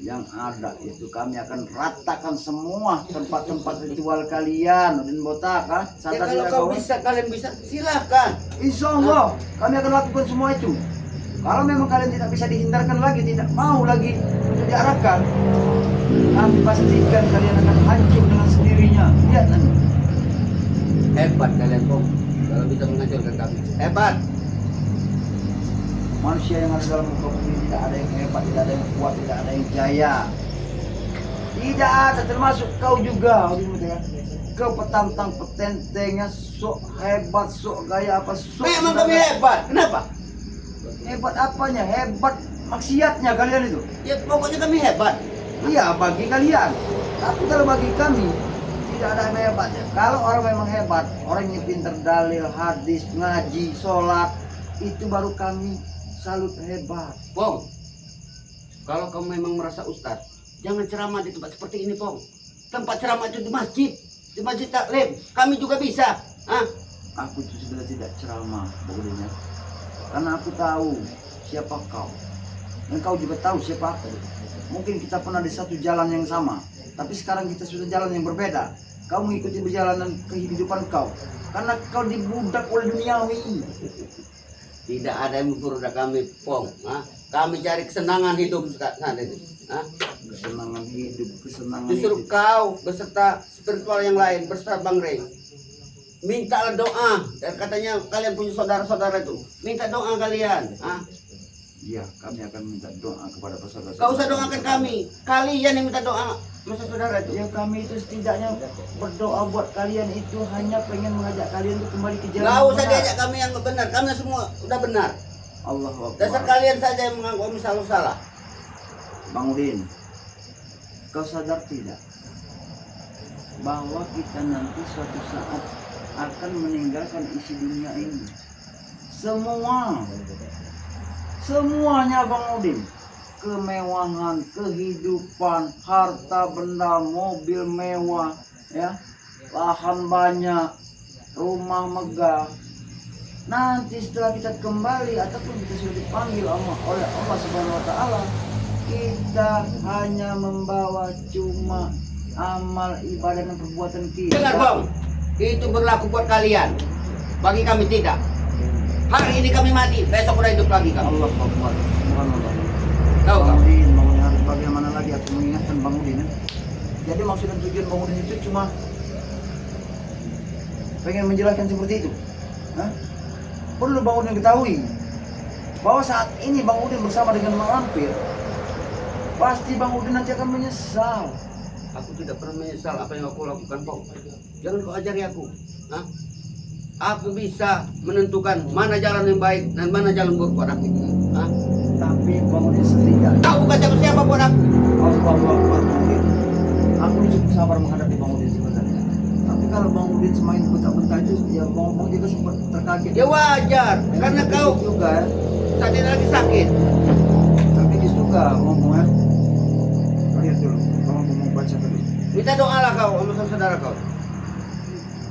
A: yang ada itu kami akan ratakan semua tempat-tempat ritual kalian dan botak, ha?
D: Ya
A: Sadar
D: kalau
A: tidak
D: kau
A: kau?
D: bisa, kalian bisa, silahkan.
A: Insya Allah kami akan lakukan semua itu. Kalau memang kalian tidak bisa dihindarkan lagi, tidak mau lagi untuk diarahkan, kami pastikan kalian akan hancur dengan sendirinya. Lihat nanti.
D: Hebat kalian, Bong. Kalau bisa menghancurkan kami. Hebat.
A: Manusia yang ada dalam muka bumi tidak ada yang hebat, tidak ada yang kuat, tidak ada yang jaya. Tidak ada, termasuk kau juga. Kau petantang petentengnya sok hebat, sok gaya apa, sok
D: Memang kami hebat. Kenapa?
A: hebat apanya? Hebat maksiatnya kalian itu.
D: Ya pokoknya kami hebat.
A: Iya bagi kalian. Tapi kalau bagi kami tidak ada yang hebatnya. Kalau orang memang hebat, orang yang pintar dalil, hadis, ngaji, sholat, itu baru kami salut hebat.
D: Pong, kalau kamu memang merasa ustadz, jangan ceramah di tempat seperti ini, Pong. Tempat ceramah itu di masjid taklim. Kami juga bisa. Ah,
A: Aku itu sudah tidak ceramah, pokoknya. Karena aku tahu siapa kau. Dan kau juga tahu siapa aku. Mungkin kita pernah di satu jalan yang sama, tapi sekarang kita sudah jalan yang berbeda. Kau mengikuti perjalanan kehidupan kau, karena kau dibudak oleh duniawi.
D: tidak ada yang memperbudak kami, Pong. Ah, kami cari kesenangan hidup saat ini. Ah,
A: Kesenangan hidup, kesenangan
D: justru
A: hidup.
D: kau beserta spiritual yang lain, beserta Bang Rey. Mintalah doa. Dan katanya kalian punya saudara-saudara itu. Minta doa kalian. Ah,
A: Iya, kami akan minta doa kepada saudara.
D: kau usah doakan kami. Kalian yang minta doa masa saudara itu.
A: Ya kami itu setidaknya berdoa buat kalian itu hanya pengen mengajak kalian itu kembali ke jalan.
D: Gak
A: yang
D: usah
A: benar.
D: diajak kami yang benar. Kami semua udah benar.
A: Allahu Akbar.
D: Dasar kalian saja yang mengaku kami selalu salah.
A: Bang Udin, kau sadar tidak bahwa kita nanti suatu saat akan meninggalkan isi dunia ini. Semuanya Bang Udin. Kemewahan, kehidupan, harta benda, mobil mewah, ya, lahan banyak, rumah megah. Nanti setelah kita kembali ataupun kita sudah dipanggil oleh Allah Subhanahu wa taala, kita hanya membawa cuma amal ibadah dan perbuatan kita.
D: Dengar, Bang. Itu berlaku buat kalian. Bagi kami tidak. Hari ini kami mati, besok udah hidup lagi kami.
A: Allah Akbar. Subhanallah.
D: Tahu
A: Bang
D: kau?
A: Udin, Bang Udin harus bagaimana lagi aku mengingatkan Bang Udin ya. Jadi maksud dan tujuan Bang Udin itu cuma pengen menjelaskan seperti itu. Hah? Perlu Bang Udin ketahui bahwa saat ini Bang Udin bersama dengan Mak Lampir, pasti Bang Udin nanti akan menyesal.
D: Aku tidak pernah menyesal apa yang aku lakukan, Bang. Jangan kau ajari aku. Hah? Aku bisa menentukan mana jalan yang baik dan mana jalan buruk buat aku. Hah?
A: Tapi Bang Udin setidaknya
D: Kau bukan siapa buat aku.
A: Allahu Akbar Bang Udin. Aku cukup sabar menghadapi Bang Udin sebenarnya. Tapi kalau Bang Udin semakin betah-betah itu, ya Bang juga sempat terkaget.
D: Ya wajar, karena kau
A: juga ya.
D: saat ini lagi sakit.
A: Tapi juga ngomong ya. Lihat dulu, kamu mau baca dulu.
D: Minta doalah kau sama saudara kau.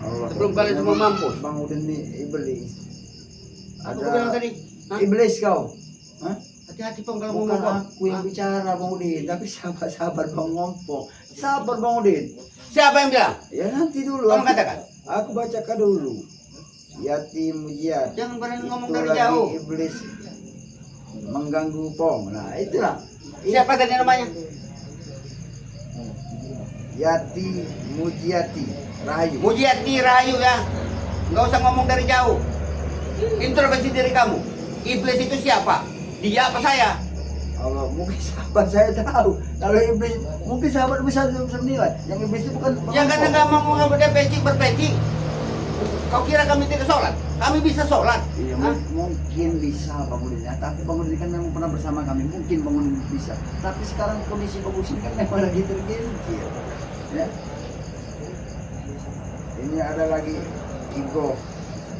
A: Allah.
D: Sebelum kalian semua mampus.
A: Bang Udin ini iblis.
D: Aku bilang
A: Ada
D: tadi. Hah?
A: iblis kau. Hah?
D: Hati-hati, Pong, kalau mau
A: Bukan
D: ngomong.
A: aku yang bicara Bang Udin, tapi sabar Bang Ngompong. Sabar Bang Udin.
D: Siapa yang bilang?
A: Ya nanti dulu.
D: Kamu katakan.
A: Aku bacakan dulu. Yati Mujiat.
D: Jangan berani ngomong
A: Itu
D: dari
A: lagi
D: jauh.
A: Iblis mengganggu Pong. Nah itulah.
D: Siapa tadi namanya?
A: Yati Mujiati Rahayu.
D: Mujiati Rahayu ya. Nggak usah ngomong dari jauh. Introspeksi diri kamu. Iblis itu siapa? Dia apa saya?
A: Allah, mungkin sahabat saya tahu. Kalau iblis, mungkin sahabat bisa menilai. Yang iblis itu bukan.
D: Ya karena nggak mau mengambil berpeci. Kau kira kami tidak sholat? Kami bisa sholat.
A: Iya,
D: Hah?
A: mungkin bisa Bang Udin ya. Tapi Bang Udin kan memang pernah bersama kami. Mungkin Bang Udin bisa. Tapi sekarang kondisi Bang Udin kan memang lagi tergelincir. Ya. Ini ada lagi Igo,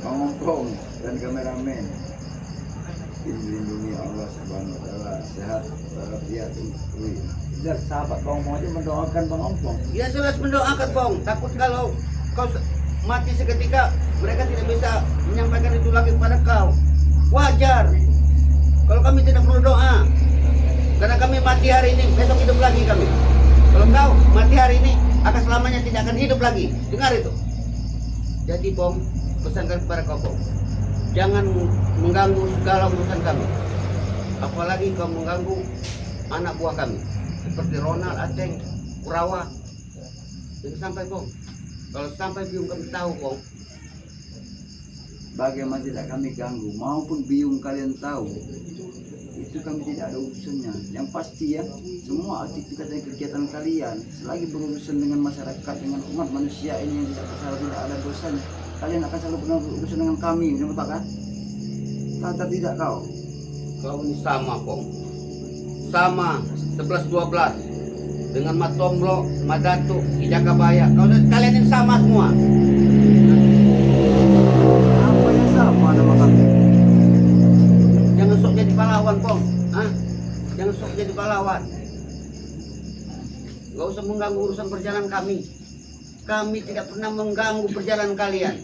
A: Bang Ompong dan kameramen. Dilindungi Allah Subhanahu wa taala, sehat walafiat. Dan sahabat Bang Ompong aja mendoakan Bang Ompong.
D: Ya jelas mendoakan, Bang. Takut kalau kau mati seketika, mereka tidak bisa menyampaikan itu lagi kepada kau. Wajar. Kalau kami tidak perlu doa. Karena kami mati hari ini, besok hidup lagi kami. Kalau kau mati hari ini, akan selamanya tidak akan hidup lagi. Dengar itu. Jadi, Bang, pesankan kepada kau, Bang. Jangan mengganggu segala urusan kami. Apalagi kau mengganggu anak buah kami. Seperti Ronald, Ateng, Kurawa. Jangan sampai, Bang. Kalau sampai biung kami tahu, Bang.
A: Bagaimana tidak kami ganggu maupun biung kalian tahu, itu kami tidak ada urusannya. Yang pasti ya, semua aktivitas dan kegiatan kalian selagi berurusan dengan masyarakat, dengan umat manusia ini yang tidak bersalah, tidak ada dosanya, kalian akan selalu pernah berurusan dengan kami, benar kan? Tata tidak kau?
D: Kau ini sama, Bang. Sama 11-12. dengan Matomblo, Madatu, Ijagabaya. Kalian ini sama semua.
A: Apa yang sama nama kami?
D: Jangan sok jadi pahlawan, Pong. Hah? Jangan sok jadi pahlawan. Gak usah mengganggu urusan perjalanan kami. Kami tidak pernah mengganggu perjalanan kalian.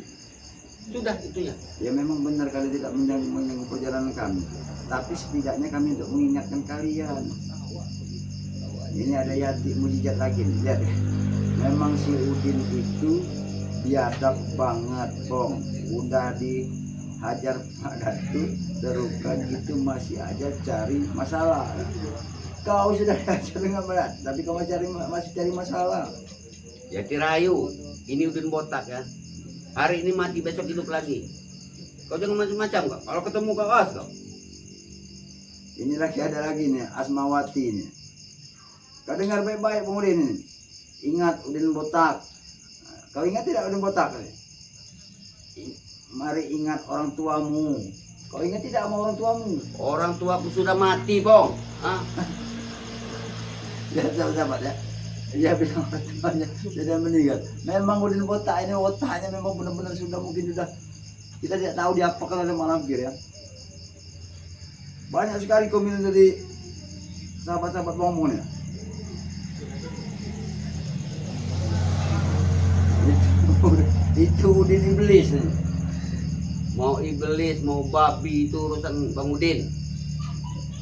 D: Sudah itu ya.
A: Ya memang benar kalian tidak mengganggu perjalanan kami. Tapi setidaknya kami untuk mengingatkan kalian. Ini ada Yati mujizat lagi nih. Lihat ya. Memang si Udin itu biadab banget, Bong. Udah dihajar Pak Datu, terluka gitu masih aja cari masalah. Kau sudah hajar dengan berat, tapi kau masih cari masalah.
D: Yati Rayu, ini Udin botak ya. Hari ini mati, besok hidup lagi. Kau jangan macam-macam kok. Kalau ketemu kau awas kau.
A: Ini lagi ada lagi nih, Asmawati nih. Kau dengar baik-baik Bang Udin ini. Ingat Udin botak. Kau ingat tidak Udin botak? Mari ingat orang tuamu. Kau ingat tidak sama orang tuamu?
D: Orang tuaku sudah mati, Bong. Hah?
A: Ya sahabat ya. Dia bilang orang tuanya sudah meninggal. Memang Udin botak ini otaknya memang benar-benar sudah mungkin sudah kita tidak tahu dia apa kalau ada malampir ya. Banyak sekali komen dari sahabat-sahabat ngomong ya. Itu Udin iblis nih.
D: Mau iblis, mau babi, itu urusan Bang Udin.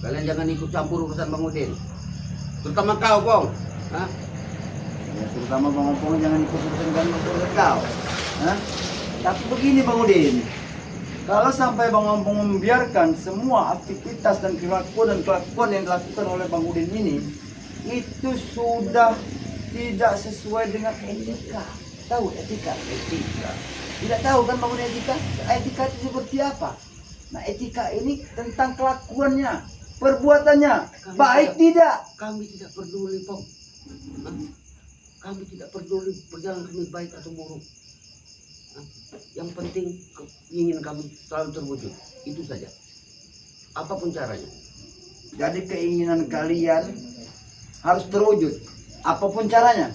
D: Kalian jangan ikut campur urusan Bang Udin. Terutama kau, Bong. Hah?
A: Ya, terutama Bang Ompong jangan ikut urusan kau. Hah? Tapi begini Bang Udin. Kalau sampai Bang Ompong membiarkan semua aktivitas dan kelakuan yang dilakukan oleh Bang Udin ini, itu sudah tidak sesuai dengan etika. Tahu etika?
D: Etika.
A: Tidak tahu kan Bang Udin etika? Etika itu seperti apa? Nah etika ini tentang kelakuannya, perbuatannya, baik tidak?
D: Kami tidak peduli, Bong. Hah? Kami tidak peduli perjalanan kami baik atau buruk. Hah? Yang penting ingin kami selalu terwujud. Itu saja. Apapun caranya.
A: Jadi keinginan kalian harus terwujud, apapun caranya.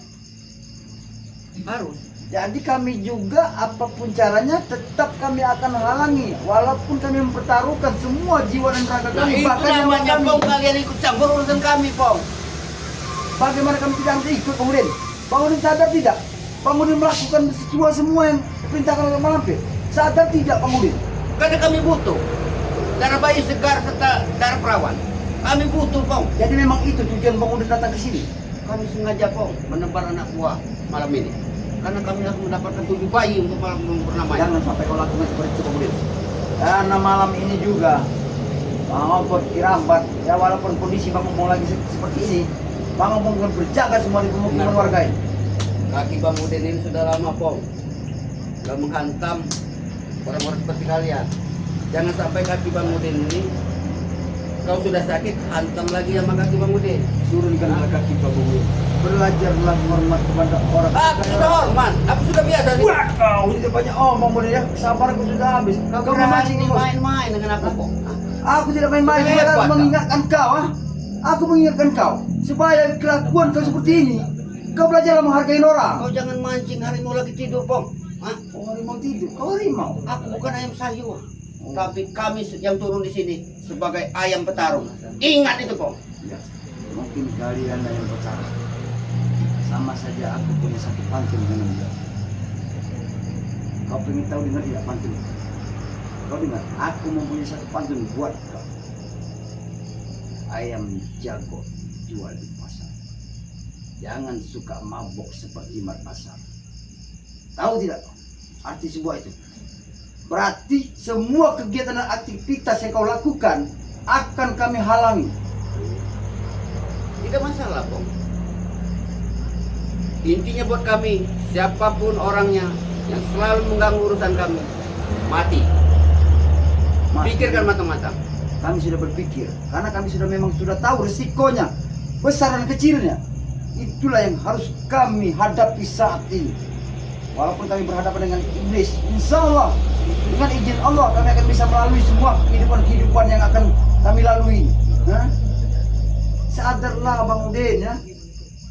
D: Harus.
A: Jadi kami juga apapun caranya tetap kami akan halangi, walaupun kami mempertaruhkan semua jiwa dan raga
D: Nah,
A: kami.
D: itu
A: Bahkan nyawa
D: namanya,
A: kami.
D: Bong, kalian ikut campur urusan kami, Bong.
A: Bagaimana kami tidak bisa ikut Bang Udin? Bang Udin sadar tidak? Bang Udin melakukan semua yang diperintahkan oleh Malampir. Sadar tidak Bang Udin?
D: Karena kami butuh darah bayi segar serta darah perawan. Kami butuh, Bong.
A: Jadi memang itu tujuan Bang Udin datang ke sini.
D: Kami sengaja, Bong, menebar anak buah malam ini. Karena kami harus mendapatkan 7 bayi untuk malam bernama.
A: Jangan sampai kau lakukan seperti itu Bang Udin. Karena malam ini juga Bang Ompong kirabat, ya walaupun kondisi Bang Ompong lagi seperti ini, Bang Ompong akan berjaga semua di pemukiman warga ini.
D: Kaki Bang Udin ini sudah lama, Bong. Sudah menghantam orang-orang seperti kalian. Jangan sampai kaki Bang Udin ini kau sudah sakit, hantam lagi sama kaki Bang Udin.
A: Turunkanlah kaki Bang Udin. Belajarlah hormat kepada orang.
D: Aku sudah hormat, aku sudah biasa sih.
A: Wah, kau tidak banyak omong Bang Udin ya. Sabar aku sudah habis.
D: Kau
A: memancing
D: berani
A: bos.
D: main-main dengan aku, Bong.
A: Aku tidak main-main,
D: Hebat,
A: aku
D: Kak.
A: mengingatkan kau, ah. Aku mengingatkan kau supaya kelakuan kau seperti ini. Kau belajar menghargai orang.
D: Kau jangan mancing, harimau lagi tidur, Bong. Hah?
A: Oh, harimau tidur. Kau harimau.
D: Aku bukan ayam sayur. Tapi kami yang turun di sini sebagai ayam petarung. Ingat itu, Bong.
A: Ya, mungkin kalian yang bercara. Sama saja aku punya satu pantun dengan dia. Kau pengen tahu dengar tidak pantun? Kau dengar? Aku mempunyai satu pantun buat kau. Ayam jago jual di pasar. Jangan suka mabok seperti mat pasar. Tahu tidak kau arti sebuah itu? Berarti semua kegiatan dan aktivitas yang kau lakukan akan kami halangi.
D: Tidak masalah, Bong. Intinya buat kami, siapapun orangnya yang selalu mengganggu urusan kami, mati. Pikirkan matang-matang.
A: Kami sudah berpikir, karena kami sudah tahu risikonya, besar dan kecilnya. Itulah yang harus kami hadapi saat ini. Walaupun kami berhadapan dengan iblis, insya Allah dengan izin Allah kami akan bisa melalui semua kehidupan yang akan kami lalui. Sadarlah Bang Udin ya.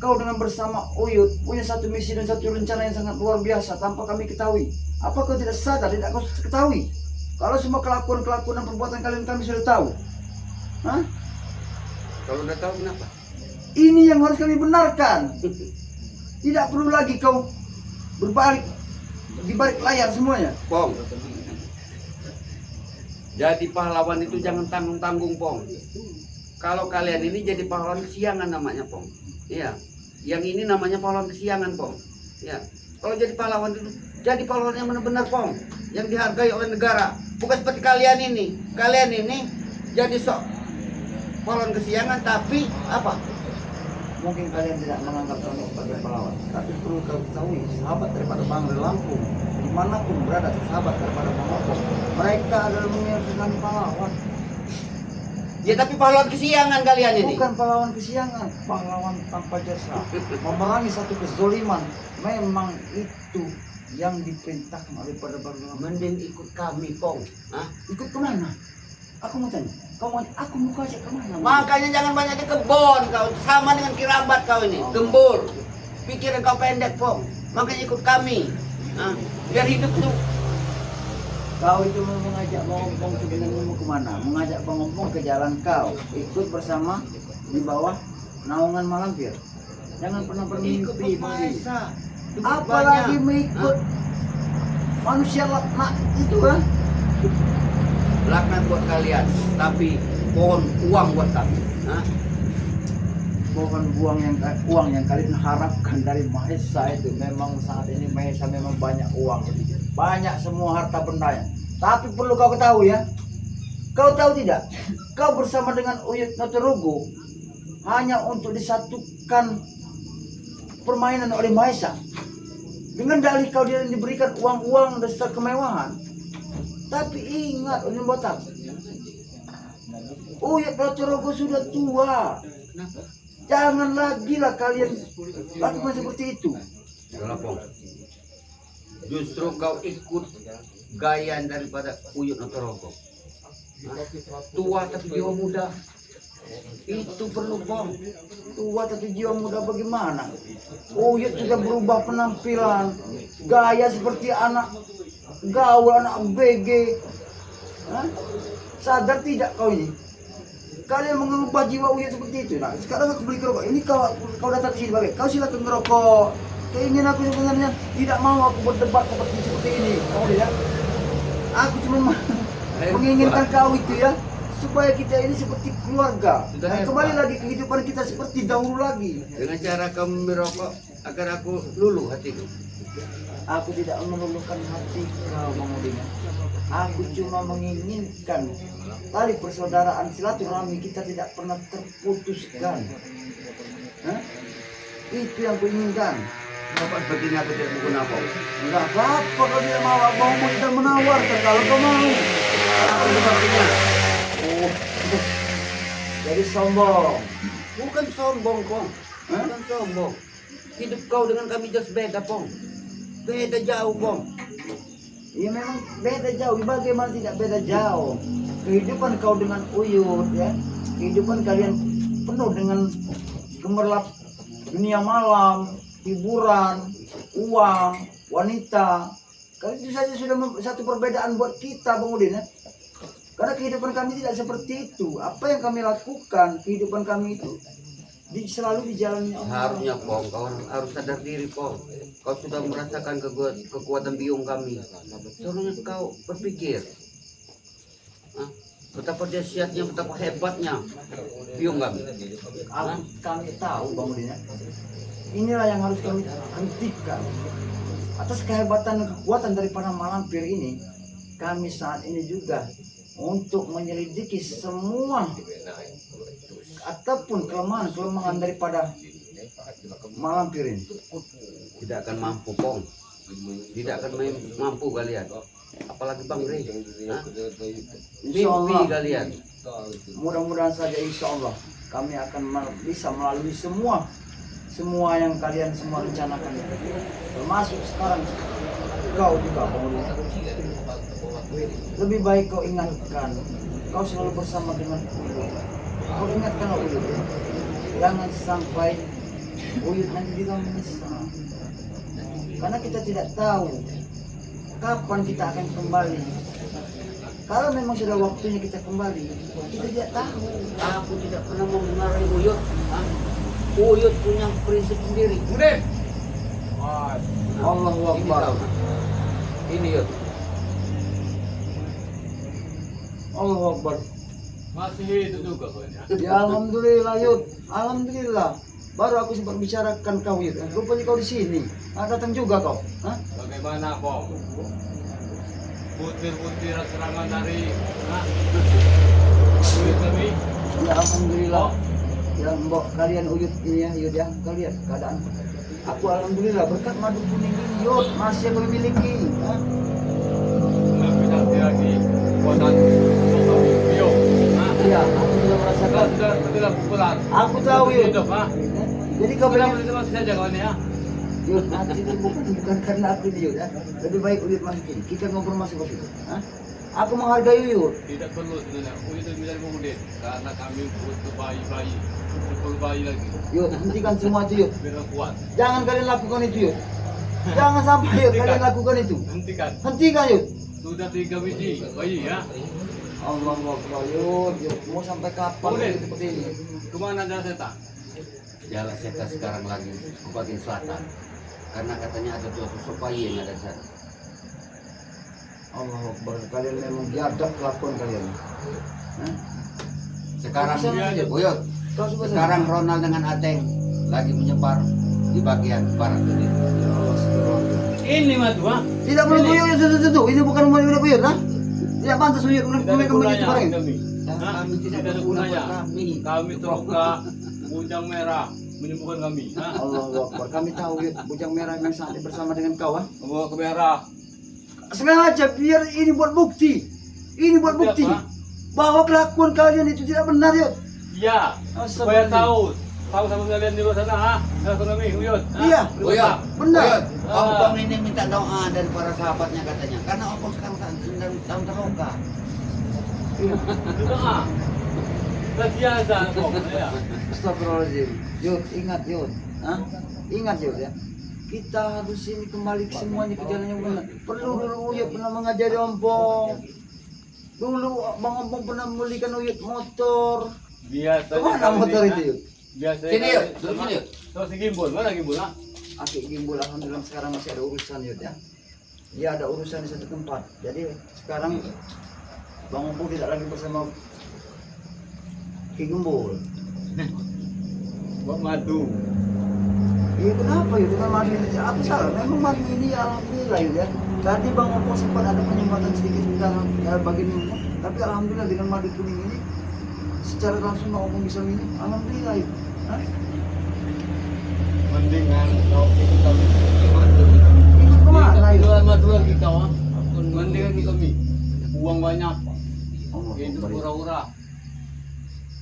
A: kau dengan bersama Uyut punya satu misi dan satu rencana yang sangat luar biasa tanpa kami ketahui. Apa kau tidak sadar, tidak kau ketahui? Kalau semua kelakuan-kelakuan dan perbuatan kalian kami sudah tahu. Hah?
D: Kalau udah tahu kenapa?
A: Ini yang harus kami benarkan. Tidak perlu lagi kau berbalik di balik layar semuanya.
D: Pong. Jadi pahlawan itu jangan tanggung-tanggung, Pong. Kalau kalian ini jadi pahlawan kesiangan namanya, Pong. Iya. Yang ini namanya pahlawan kesiangan, Pong. Ya. Kalau jadi pahlawan itu jadi pahlawan yang benar-benar, Pong, yang dihargai oleh negara. Bukan seperti kalian ini. Kalian ini jadi pahlawan kesiangan tapi apa?
A: Mungkin kalian tidak menganggap kami sebagai pahlawan, tapi perlu kau ketahui, sahabat daripada Bangre Lampung, dimanapun berada, sahabat daripada Bang Opong, mereka adalah mengingatkan pahlawan.
D: Ya tapi pahlawan kesiangan kalian ini.
A: Bukan pahlawan kesiangan, pahlawan tanpa jasa, memerangi satu kezoliman. Memang itu yang diperintahkan oleh pada Bangre Lampung.
D: Mending ikut kami, Pong. Hah?
A: Ikut kemana? Aku mau tanya, aku mau ajak kemana?
D: Makanya jangan banyak di kebon kau, sama dengan kirambat kau ini, gembur. Pikiran kau pendek, Pong. Makanya ikut kami. Hah? Biar hidup tuh.
A: Kau itu mau mengajak Bang Opong sebenarnya mau kemana? Mengajak Bang Opong ke jalan kau, ikut bersama di bawah naungan Malampir. Jangan pernah
D: Ikut
A: bermimpi.
D: Bos Maesa.
A: Apalagi mengikut manusia laknat itu kan?
D: Laknat buat kalian, tapi pohon uang buat kami. Hah?
A: Pohon uang yang kalian harapkan dari Mahesa itu memang saat ini Mahesa memang banyak uang, banyak semua harta bendanya. Tapi perlu kau ketahui ya, kau tahu tidak? Kau bersama dengan Uyut Notorugo hanya untuk disatukan permainan oleh Mahesa. Dengan dalih kau dia diberikan uang-uang dan serta kemewahan. Tapi ingat, Uni Botak, Uyut Notorugo sudah tua.
D: Kenapa?
A: Jangan lagi lah kalian lakukan seperti itu.
D: Yalah, Pong. Justru kau ikut gaya daripada Uyut Notorugo. Tua tapi jiwa muda. Itu perlu, Pong.
A: Tua tapi jiwa muda bagaimana? Uyut sudah berubah penampilan, gaya seperti anak gaul, anak BG. Hah? Sadar tidak kau ini? Kalian mengubah jiwa Uyut seperti itu. Nah, sekarang aku beli rokok. Ini kau datang ke sini balik. Kau silakan ngerokok. Keinginan aku sebenarnya tidak mau aku berdebat seperti ini. Kau lihat? Aku cuma menginginkan kau itu ya, supaya kita ini seperti keluarga. Dan kembali lagi kehidupan kita seperti dahulu lagi.
D: Dengan cara kamu merokok agar aku luluh hatiku.
A: Aku tidak meluluhkan hati kau, Bang Udin. Aku cuma menginginkan tali persaudaraan silaturahmi kita tidak pernah terputuskan. Hah? Itu yang kuinginkan.
D: Bapak seperti ini aku tidak mau kenapa.
A: Enggak apa-apa kalau tidak mau, Bang Opong tidak menawarkan kalau kau mau.
D: Apa sepertinya?
A: Oh, jadi sombong.
D: Bukan sombong, Pong.
A: Hah?
D: Bukan sombong. Hidup kau dengan kami jelas beda, Pong. Beda jauh, Pong.
A: Ya memang beda jauh. Bagaimana tidak beda jauh? Kehidupan kau dengan Uyut ya, kehidupan kalian penuh dengan gemerlap dunia malam, hiburan, uang, wanita. Kalau itu saja sudah satu perbedaan buat kita, Bang Udin ya. Karena kehidupan kami tidak seperti itu. Apa yang kami lakukan, kehidupan kami itu selalu dijalani Allah.
D: Harusnya, Pong, kau harus sadar diri, Pong. Kau sudah merasakan kekuatan biung kami. Seharusnya kau berpikir, betapa dahsyatnya, betapa hebatnya biung kami.
A: Kami tahu, Bang Udin ya. Inilah yang harus kami hentikan. Atas kehebatan dan kekuatan daripada Malampir ini, kami saat ini juga untuk menyelidiki semua ataupun kelemahan daripada Malampir ini.
D: Tidak akan mampu, Pong. Tidak akan mampu kalian. Apalagi Bang Rey. Mimpi
A: Insyaallah.
D: kalian.
A: Mudah-mudahan saja insya Allah kami akan bisa melalui semua yang kalian semua rencanakan, termasuk sekarang kau juga, Bang Udin. Lebih baik kau ingatkan, kau selalu bersama dengan Uyut. Kau ingatkan Uyut, jangan sampai Uyut nanti di kamu menyesal. Karena kita tidak tahu kapan kita akan kembali. Kalau memang sudah waktunya kita kembali, kita tidak tahu.
D: Aku tidak pernah mempengaruhi Uyut. Ah. Uyut punya prinsip sendiri.
E: Kemudian.
A: Allahu Akbar.
D: Ini Yud.
A: Allahu Akbar.
E: Masih hidup juga kau ini.
A: Ya alhamdulillah Yud. Alhamdulillah. Baru aku sempat bicarakan kau Yud. Rupanya kau di sini. Datang juga kau. Hah?
E: Bagaimana Pong? Butir-butir serangan dari Uyut kami.
A: Ya alhamdulillah. Ya mbok kalian Uyut ini ya Yud ya. Kalian keadaan. Aku alhamdulillah berkat madu kuning ini Yud masih aku miliki. Hah?
E: Nggak bisa lagi buatan kami Bio.
A: Iya, aku sudah merasakan.
E: Sudah pukulan.
A: Aku tahu Yud.
E: Hidup, ha?
A: Jadi kau
E: Sudah
A: bilang
E: masih saja kawan ya.
A: Yud, nanti itu bukan karena aku ini Yud ya. Lebih baik Uyut masuk ini. Kita ngobrol masuk ke situ. Hah? Aku menghargai Uyut.
E: Tidak perlu sebenarnya. Uyut itu bisa dipemudik karena kami butuh bayi-bayi, 10 bayi lagi.
A: Yud, hentikan semua itu Yud.
E: Biar kuat.
A: Jangan kalian lakukan itu Yud. Jangan sampai Yud kalian lakukan itu.
E: Hentikan.
A: Hentikan Yud.
E: Sudah 3 biji bayi ya.
A: Allah Akbar Yud. Yud, mau sampai kapan
E: Boleh.
A: Yud seperti ini?
E: Kemana ada setan?
D: Jalan Seta sekarang lagi ke bagian selatan. Karena katanya ada 2 sosok bayi yang ada di sana.
A: Allah Akbar. Kalian memang biadab kelakuan kalian. Hah?
D: Sekarang
A: Kau bisa aja.
D: Uyut,
A: Kau coba
D: sekarang Ronald dengan Ateng lagi menyebar di bagian barat ini.
E: Ini mah tuh, ha?
A: Tidak boleh Uyut itu. Ini bukan rumah Uyut ha? Tidak pantas Uyut
E: Tidak ada
A: mereka begitu
E: gunanya
A: kemarin.
E: kami.
D: Kami tidak
E: Tidak ada
D: berguna buat
E: gunanya.
D: kami.
E: Kami terluka, bujang merah menyembuhkan kami. Ha?
A: Allahu Akbar. Kami tahu Yud, bujang merah yang saat bersama dengan kau ha?
E: Membawa ke merah.
A: Sengaja biar ini buat bukti. Ini buat bukti
E: Apa?
A: bahwa kelakuan kalian itu tidak benar Yud.
E: Iya. Supaya tahu. Tahu sama kalian di luar sana, ha? Tahu kami, Uyut. ha?
A: Iya.
E: Di luar sana.
A: Benar.
D: Uyut, Ompong ini minta doa dari para sahabatnya katanya. Karena Ompong sekarang sedang terluka.
E: Itu doa. Kasihan sana, Pong. Ya.
A: Astagfirullahaladzim. Yud, ingat Yud. Hah? Ingat Yud ya. Kita harus ini kembali ke semuanya ke jalan yang benar. Perlu dulu Uyut pernah mengajari Ompong. Dulu Bang Ompong pernah membelikan Uyut motor.
E: Biasanya
A: Kemana
E: kami,
A: motor
E: ha?
A: itu Yud?
E: Biasanya
D: Sini Yud,
E: kami-
D: duduk sini Yud.
E: Terus si Gimbul, mana Gimbul, ha?
A: Akik Gimbul alhamdulillah sekarang masih ada urusan Yud ya. Dia ada urusan di satu tempat. Jadi sekarang Bang Ompong tidak lagi bersama Ki Gimbul.
E: Buat madu.
A: Iya kenapa ya dengan madu ini? Aku salah, memang madu ini alhamdulillah ya. Tadi Bang Ompong sempat ada penyumbatan sedikit dalam bagian ini, tapi alhamdulillah dengan madu kuning ini secara langsung Bang Ompong bisa minum. Alhamdulillah ya. Hah?
E: Mendingan kau ikut kami.
A: Itu kemana ya?
E: Jualan madu lagi kau, ha? Mendingan ikut kami. Uang banyak,
A: Allah
E: hidup
A: Akbar.
E: hura-hura.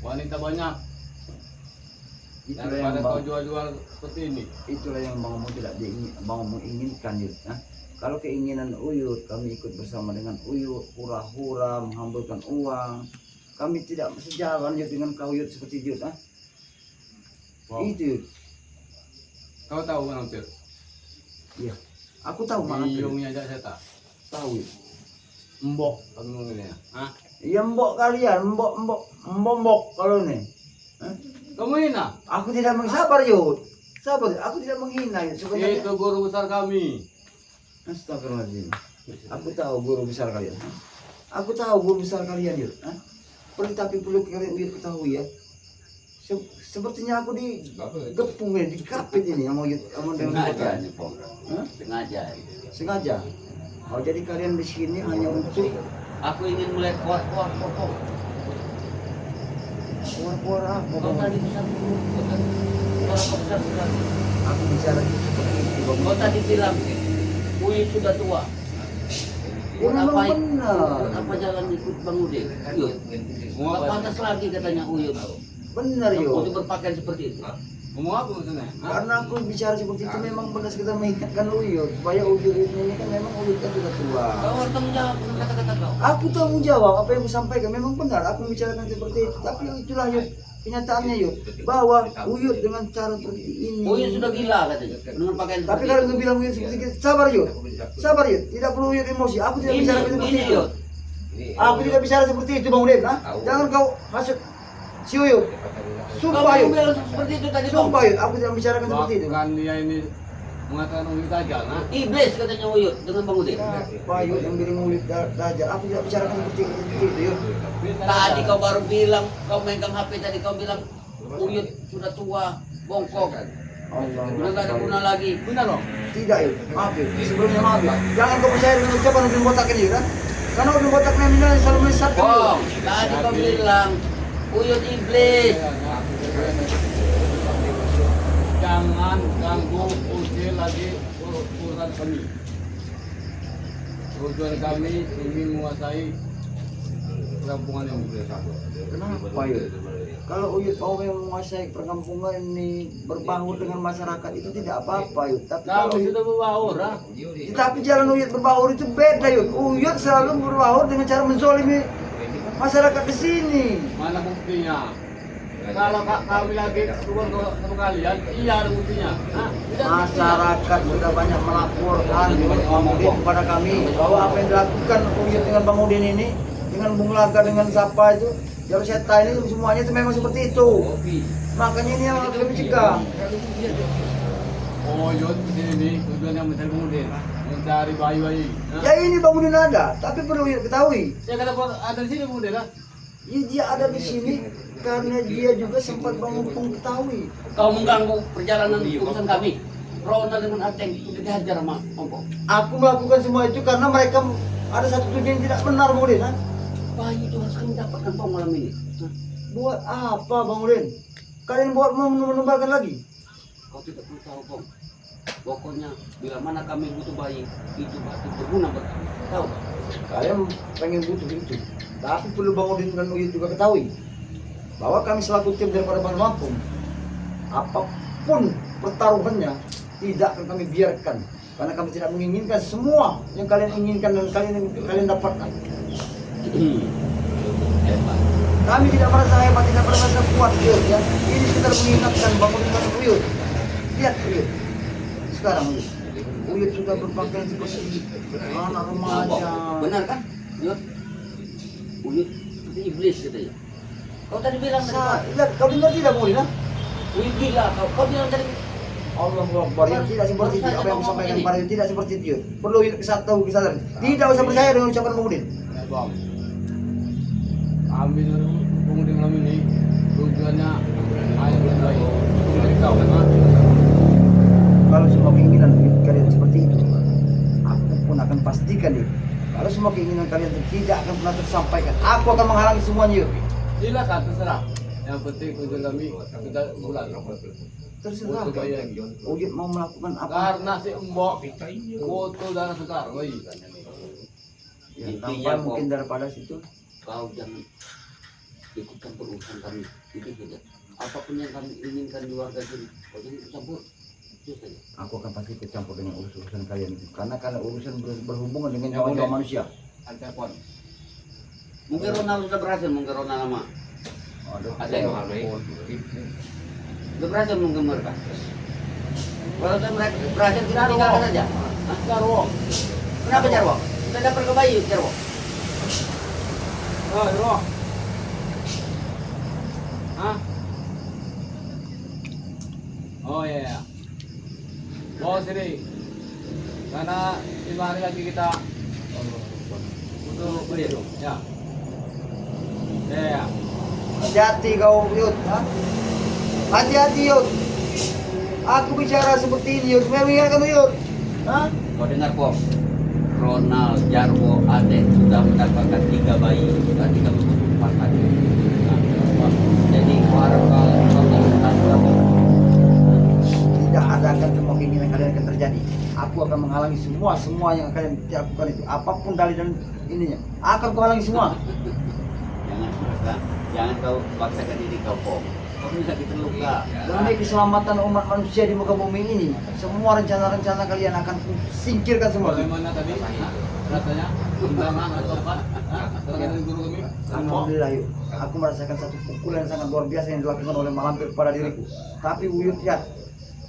E: Wanita banyak.
A: Itulah yang
E: Daripada kau
A: Bang,
E: jual-jual seperti ini.
A: itulah yang Bang Ompong tidak diingin, Bang Ompong inginkan Yud. Hah? Kalau keinginan Uyut, kami ikut bersama dengan Uyut, hura-hura, menghamburkan uang. Kami tidak sejalan Yud dengan kau Yud seperti Yud. Hah?
E: Wow.
A: Itu Yud.
E: Kau tahu kan hampir?
A: Iya. Aku tahu mana
E: Di
A: Yud.
E: hidungnya aja saya tak.
A: Tahu Yud.
E: Mbok kami ngomongnya. Hah?
A: Iya mbok kalian, mbok kalau nih. Hah?
E: Kamu hina?
A: Aku tidak mengsabar Yud. Sabar, aku tidak menghina Yud. Sebenarnya.
E: Itu guru besar kami.
A: Astagfirullahaladzim. Aku tahu guru besar kalian. Aku tahu guru besar kalian Yud. Hah? Tapi perlu kalian Yud ketahui ya. Sepertinya aku digepung ini, dikapit ini sama Yud, sama dengan
D: Sengaja
A: kota.
D: nih Pong.
A: Hah?
D: Sengaja.
A: Sengaja. Oh jadi kalian di sini hanya untuk
D: Aku ingin melihat kuat-kuat Pong.
A: keluar-keluar apa?
D: Kau tadi bisa bukan orang besar sekali.
A: Aku bicara seperti itu. Bang.
D: Kau tadi bilang Uyut sudah tua.
A: Ya memang
D: Buat
A: benar.
D: apa jalan ikut Bang Udin? Uyut.
E: Mau
D: Gak
E: apa?
D: pantas lagi katanya Uyut.
A: Benar
D: Untuk
A: Yud.
D: berpakaian seperti itu.
E: Ngomong apa maksudnya? Hah?
A: Karena aku bicara seperti itu memang benar kita mengingatkan Uyut supaya Uyut ini kan memang Uyut kan sudah tua.
D: Kau harus tanggung jawab dengan kata-kata kau.
A: Aku tanggung jawab apa yang aku sampaikan memang benar aku membicarakan seperti itu tapi itulah Yud
D: kenyataannya Yud, bahwa Uyut dengan cara seperti ini.
B: Uyut sudah gila katanya dengan pakaian
D: Tapi
B: seperti
D: kalau
B: itu.
D: gue bilang Uyut seperti itu, sabar Yud, tidak perlu Uyut emosi. Aku tidak bicara seperti
B: Ini
D: itu.
B: Yud.
D: Aku tidak bicara seperti itu Bang Udin, jangan kau hasut si Uyut. Sumpah
B: Kamu
D: Yud,
B: bilang seperti itu tadi Bang.
D: sumpah Yud, aku tidak bicarakan seperti itu.
E: Bahkan dia ini mengatakan Uyut Dajjal. Nah,
B: Iblis katanya Uyut dengan Bang Udin.
D: Pak Yud yang bilang Uyut Dajjal, aku tidak bicarakan seperti itu Yud.
B: Tadi kau baru bilang, kau megang HP tadi kau bilang Uyut sudah tua, bongkok. Sudah gak ada guna lagi. Benar loh.
D: Tidak Yud, maaf Yud, sebelumnya maaf Yud. Jangan kau percaya dengan ucapan Udin Botak ini Yud, kan? Karena Udin Botak ini selalu menyesatkan Yud.
B: Bong, tadi kau bilang Uyut iblis.
E: jangan ganggu usir lagi urusan kami. Tujuan kami ingin menguasai perkampungan ini.
D: Kenapa Yud? Kalau Uyut mau menguasai perkampungan ini, berbaur dengan masyarakat itu tidak apa-apa Yud. Tapi
E: Kalau
D: kalau
E: sudah berbaur,
D: tapi jalan Uyut berbaur itu beda Yud. Uyut selalu berbaur dengan cara menzolimi masyarakat di sini.
E: mana buktinya? Kalau kami lagi keluar sama kalian, iya ada buktinya. Hah?
D: Masyarakat sudah banyak melaporkan Bang Udin kepada kami bahwa apa yang dilakukan Uyut dengan Bang Udin ini, dengan Bung Laga, dengan siapa itu, Jaroseta ini semuanya itu memang seperti itu. Makanya ini yang harus kami cegah.
E: Oh, Yud, ini tujuannya mencari kemudian, mencari bayi-bayi. Hah?
D: Ya ini Bang Udin ada, tapi perlu Uyut ketahui.
E: Saya kata ada di sini kemudian, kan?
D: Ya, dia ada di sini karena dia juga sempat Bang Upung ketahui.
B: Kau mengganggu perjalanan urusan kami. Ronald dengan Ateng itu dihajar sama Ongko.
D: Aku melakukan semua itu karena mereka ada satu tujuan yang tidak benar Bang Udin.
B: Bayi itu harus kami dapatkan Bang malam ini. Hah?
D: Buat apa Bang Udin? Kalian buat menumbalkan lagi?
B: Kau tidak perlu tahu Bang. Pokoknya bila mana kami butuh bayi, itu pasti berguna buat kami. Tahu?
D: Kalian pengen butuh itu. Tapi perlu Bang Udin dan Uyut juga ketahui bahwa kami selaku tim daripada Bang Lampung, apapun pertaruhannya tidak akan kami biarkan, karena kami tidak menginginkan semua yang kalian inginkan dan kalian dapatkan.
B: Hebat.
D: Kami tidak merasa hebat, tidak merasa kuat Uyut, ya. Ini sekedar mengingatkan Bang Udin dan Uyut. Lihat Uyut. Sekarang Uyut sudah berpakaian seperti anak remaja.
B: Benar kan? Uyut. Uyut seperti iblis katanya. Kau tadi bilang tadi.
D: Lihat, kau dengar tidak Bang Udin? Ha?
B: Uyut gila kau bilang tadi.
D: Allahu Akbar, yang tidak seperti itu. Apa yang disampaikan kemarin tidak seperti itu. Perlu tahu kesadaran. Tidak usah percaya dengan ucapan Bang Udin.
E: Ya, Bang. Kami kemudian malam ini tujuannya hanya bayi. Dari kau, kan?
D: Kalau semua keinginan kalian seperti itu, aku pun akan pastikan itu. Kalau semua keinginan kalian itu tidak akan pernah tersampaikan, aku akan menghalangi semuanya. Yud.
E: Silakan terserah. Yang penting tujuan kami kita bulan.
D: Terserah.
E: Untuk bayi lagi.
D: Uyut mau melakukan apa?
E: Karena si Embok foto darah sekar, bayi.
D: Ya,
B: Intinya,
D: tambah mungkin daripada situ.
B: Kau jangan ikut campur urusan kami. Itu saja. Apapun yang kami inginkan di warga sini, kau jangan ikut campur. Itu saja.
D: Aku akan pasti ikut campur dengan urusan kalian itu. Karena urusan berhubungan dengan nyawa-nyawa manusia.
E: Ada telepon.
B: Mungkin Ronald sudah berhasil, mungkin Ronald nama. Ada yang sudah berhasil mungkin mereka. Kalau sudah mereka berhasil kita tinggalkan saja. Hah?
E: Jarwo.
B: Kenapa Jarwo? Kita dapat ke bayi Jarwo.
E: Oh, Jarwo. Hah? Oh iya. Bawa sini. Karena 5 hari lagi kita untuk beli. Ya. Ya.
D: Hati-hati kau Yud. Ha? Hati-hati Yud. Aku bicara seperti ini Yud. Supaya mengingatkan Yud. Ha?
B: Kau dengar Pom? Ronald, Jarwo, Ade sudah mendapatkan 3 bayi. Berarti kami butuh 4 lagi. Nah, jadi kau harap kau jangan.
D: Tidak ada akan semua keinginan kalian akan terjadi. Aku akan menghalangi semua yang kalian lakukan itu. Apapun dalil dan ininya, akan kuhalangi semua.
B: Jangan merasa, jangan kau paksakan diri kau Pom. Kami lagi terluka.
A: Demi keselamatan umat manusia di muka bumi ini, semua rencana-rencana kalian akan singkirkan semua.
E: Bagaimana tadi rasanya? Undangan atau apa? Dengan guru kami.
A: Alhamdulillah yuk, aku merasakan satu pukulan yang sangat luar biasa yang dilakukan oleh malampir kepada diriku. Tapi Wuyut ya,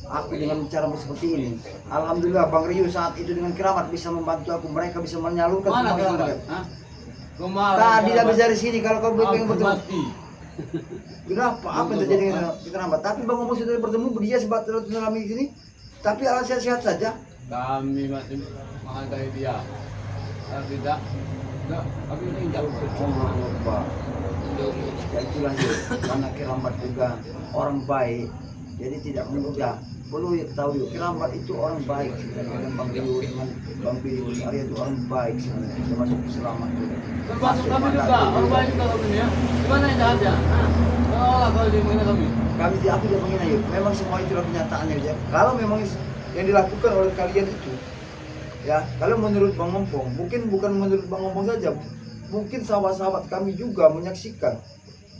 A: aku dengan cara seperti ini, alhamdulillah Bang Ryu saat itu dengan keramat bisa membantu aku. Mereka bisa menyalurkan
E: Mana
A: semua
E: kerabat?
A: keramat.
E: Hah? Kemarin.
A: Tadi habis dari sini kalau kau pengen
E: Aku
A: bertemu.
E: mati.
A: Kenapa? Apa yang terjadi dengan keramat? Tapi Bang Omong sudah bertemu dia sebab terlalu di sini. Tapi alat sehat-sehat saja.
E: Kami masih menghargai dia. Kalau tidak, kami ini jauh.
A: Pak. Ya itulah ya, karena keramat juga orang baik, jadi tidak mudah. Perlu ya ketahui, keramat itu orang baik. Dengan Bang Rio, dengan Bang Billy, Arya itu orang baik sebenarnya, termasuk selamat juga.
E: Termasuk kami juga, orang baik juga kami ya. Gimana yang jahatnya? Olah kalau dia menghina kami.
A: Aku tidak menghina yuk. Memang semua itulah kenyataannya ya. Kalau memang yang dilakukan oleh kalian itu, ya, kalau menurut Bang Ompong, mungkin bukan menurut Bang Ompong saja, mungkin sahabat-sahabat kami juga menyaksikan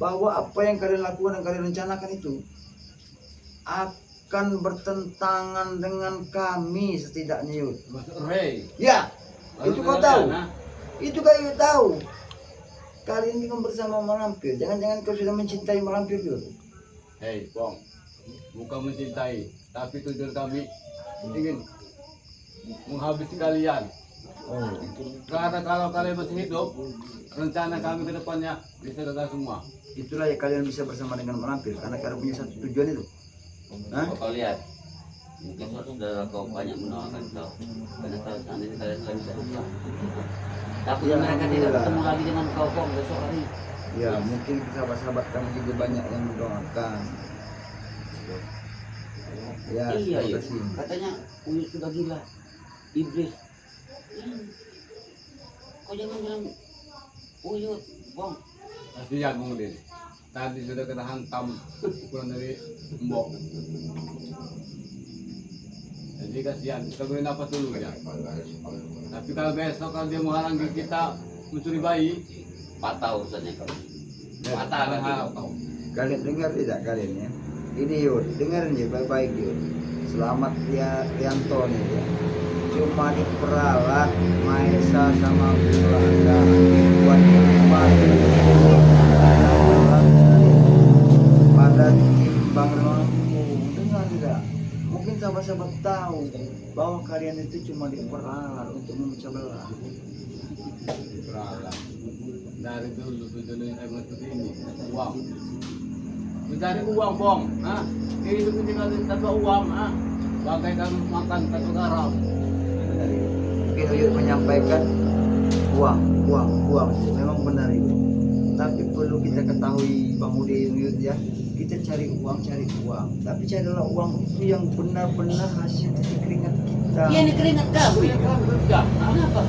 A: bahwa apa yang kalian lakukan dan kalian rencanakan itu akan bertentangan dengan kami setidaknya yuk.
E: Ray.
A: Ya, itu kau tahu.
E: Nah,
A: Itu kau tahu. Kalian ini kan bersama malampir. Jangan-jangan kau sudah mencintai malampir juga.
E: hei, Bong. Bukan mencintai, tapi tujuan kami ingin menghabisi kalian.
A: Oh,
E: Karena kalau kalian masih hidup, rencana kami ke depannya bisa gagal semua.
A: itulah ya kalian bisa bersama dengan malampir karena kalian punya satu tujuan itu. Hah?
B: Kau lihat, mungkin saudara kau banyak menawarkan kau. Karena kalau seandainya kalian bisa lupa. Tapi
A: Ya,
B: mereka tidak
A: alhamdulillah.
B: bertemu lagi dengan kau Bong besok hari.
A: Ya, mungkin sahabat-sahabat kami juga banyak yang mendoakan. Ya,
B: Iya,
A: terima
B: iya.
A: kasih.
B: Katanya Uyut sudah gila. Iblis. Kau jangan bilang Uyut, Bong.
E: Kasihan Bung Udin. Tadi sudah kena hantam pukulan dari Mbok. Jadi kasihan, kita beri nafas dulu ya. Tapi kalau besok kalau dia menghalangi kita mencuri bayi,
B: Patah urusannya kau.
A: Ya,
B: Patah kan kau.
A: Kalian dengar tidak kalian ya? Ini Yud, dengerin ya baik-baik Yud. Selamat ya Rianto nih ya. Cuma diperalat Maesa sama Belanda buat pada timbang lampu. Dengar tidak? Mungkin sahabat-sahabat tahu bahwa kalian itu cuma diperalat untuk memecah belah.
E: beralam. Dari dulu tujuannya saya seperti ini, uang. Mencari uang, Bong. Hah? Hidup ini kan tanpa uang, hah? Bagaikan makan tanpa garam.
A: Mungkin Uyut menyampaikan uang. Memang benar itu. Tapi perlu kita ketahui Bang Udin Uyut ya, kita cari uang. Tapi carilah uang itu yang benar-benar hasil titik keringat kita.
B: Iya ini keringat kau.
E: Iya kan kerja.
B: Kenapa?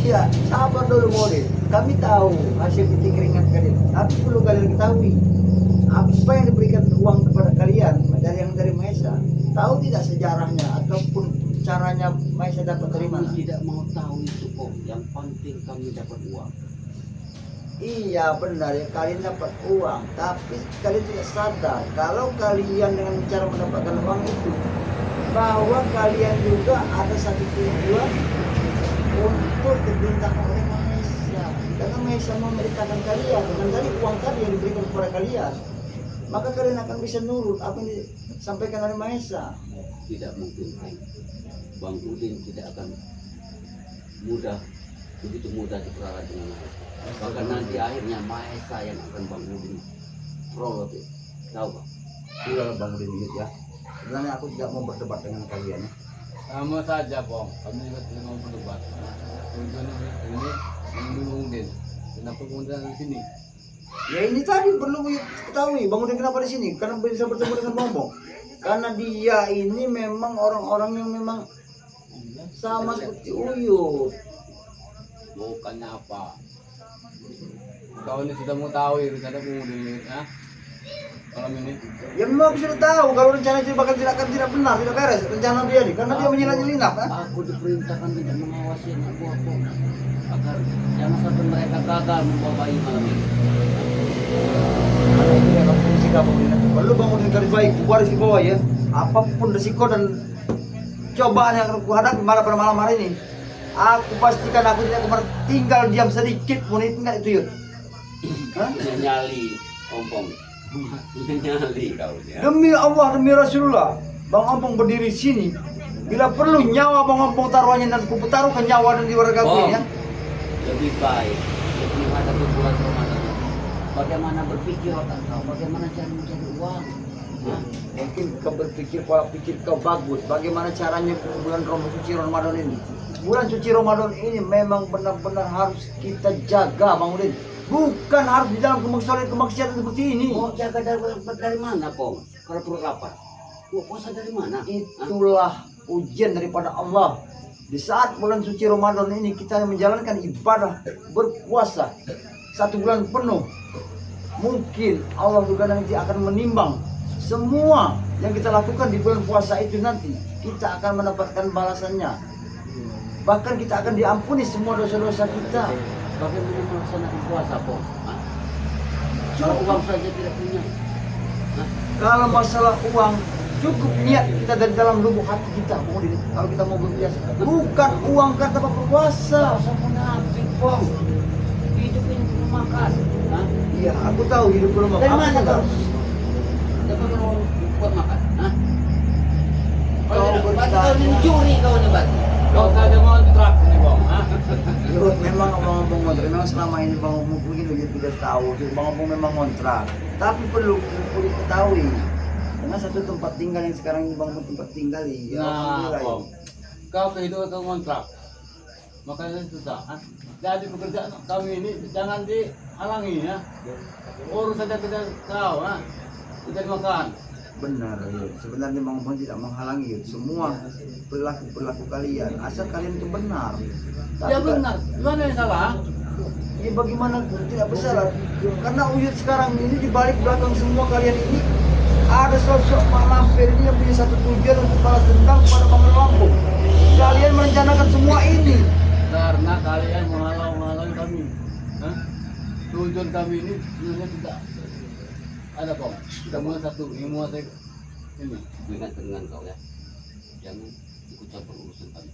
A: Iya, sabar dulu boleh. Kami tahu hasil titik keringat kalian. Tapi perlu kalian ketahui apa yang diberikan uang kepada kalian dari Maesa. Tahu tidak sejarahnya ataupun caranya Maesa dapat dari mana?
B: Kami tidak mau tahu itu kok. Yang penting kami dapat uang.
A: Iya benar ya, kalian dapat uang, tapi kalian tidak sadar kalau kalian dengan cara mendapatkan uang itu bahwa kalian juga ada satu tujuan untuk diperintahkan oleh Maesa. Karena Maesa memerintahkan kalian dengan dari uang tadi yang diberikan kepada kalian, maka kalian akan bisa nurut apa yang disampaikan oleh Maesa.
B: Tidak mungkin. Bang Udin tidak akan begitu mudah diperalat dengan Maesa. Bahkan nanti akhirnya Maesa yang akan Bang Udin perolot. Tahu Bang?
A: Itulah Bang Udin gitu ya. Sebenarnya aku tidak mau berdebat dengan kalian ya.
E: Sama saja, Bong. Kami juga tidak mau berdebat. Tujuannya ini mengundin. Kenapa kemudian di sini?
A: Ya ini tadi perlu ketahui Bang Udin kenapa di sini? Karena bisa bertemu dengan Bombong. Karena dia ini memang orang-orang yang memang sama seperti Uyut.
E: Bukannya apa? Kau ini sudah mau tahu ya rencana kemudian ya? Kalau ini
A: Ya memang aku sudah tahu kalau rencana itu bakal tidak benar, tidak beres rencana dia nih. Karena dia menyelinap kan?
B: Aku diperintahkan tidak mengawasi anak buahku agar jangan sampai mereka gagal membawa bayi malam ini.
A: Karena itu ya, Bang.
C: cegah Bang Udin. Kalau lu Bang Udin garis baik, garis di bawah ya. Apapun resiko dan cobaan yang aku hadapi malah pada malam hari ini, aku pastikan aku tidak akan tinggal diam sedikit pun itu enggak itu Yud. Hah?
B: Nyali, ompong. Nyali kau ya.
C: Demi Allah, demi Rasulullah, Bang Ompong berdiri sini. Bila perlu nyawa Bang Ompong taruhannya dan ku taruhkan nyawa dan di warga gue
B: Bang,
C: ya.
B: lebih baik lebih menghadapi bulan Ramadan. Bagaimana berpikir otak kau? Bagaimana cara mencari uang? Hah?
C: Mungkin kau berpikir pola pikir kau bagus. Bagaimana caranya bulan suci Ramadan ini? Bulan suci Ramadan ini memang benar-benar harus kita jaga Bang Udin. Bukan harus di dalam kemaksiatan seperti ini.
B: Mau jaga dari mana, Pong? Kalau perut lapar. Mau puasa dari mana?
C: Itulah ujian daripada Allah. Di saat bulan suci Ramadan ini kita menjalankan ibadah berpuasa 1 bulan penuh. Mungkin Allah juga nanti akan menimbang semua yang kita lakukan di bulan puasa itu nanti. Kita akan mendapatkan balasannya. Bahkan kita akan diampuni semua dosa-dosa kita.
B: Bagaimana melaksanakan puasa, Pong? Hah? Kalau uang saja tidak punya. Hah?
C: Kalau masalah uang, cukup niat kita dari dalam lubuk hati kita. Kalau kita mau berpuasa, bukan uang kata berpuasa.
B: Puasa munafik, Pong. Hidup ini perlu makan. Hah?
C: Iya, aku tahu hidup belum
B: Dari
C: aku
B: mana
C: tahu.
B: kau? Dapat uang buat makan. Hah?
C: Kau
B: Kau
C: bertanya.
B: mencuri kau nih, Bat.
E: Kau saja kontrak nih bang. Hah?
C: Yud, memang Bang Ompong ngontrak. Memang selama ini Bang Ompong begini Yud sudah tahu. Bang Ompong memang ngontrak. Tapi perlu diketahui. Karena satu tempat tinggal yang sekarang ini Bang Ompong tempat tinggal ya.
E: Nah,
C: Alhamdulillah,
E: Pong.
C: ya.
E: Kau kehidupan kau kontrak. Makanya susah. Hah? Jadi pekerjaan kami ini jangan dihalangi ya. Urus saja kita kau, ha? Kita makan.
C: Benar Yud. Sebenarnya Bang Ompong tidak menghalangi Yud. Semua perilaku kalian. Asal kalian itu benar. Tapi
E: Ya benar. Gimana yang salah?
C: Ya bagaimana tidak bersalah? Karena Uyut sekarang ini di balik belakang semua kalian ini ada sosok Pak Lampir ini yang punya satu tujuan untuk balas dendam kepada Bang Lampung. Kalian merencanakan semua ini.
E: Karena kalian menghalang kami. Hah? Tujuan kami ini sebenarnya tidak ada, Pong. Kita mulai satu, ingin menguasai ini.
B: Ingat dengan kau ya. Jangan ikut campur urusan kami.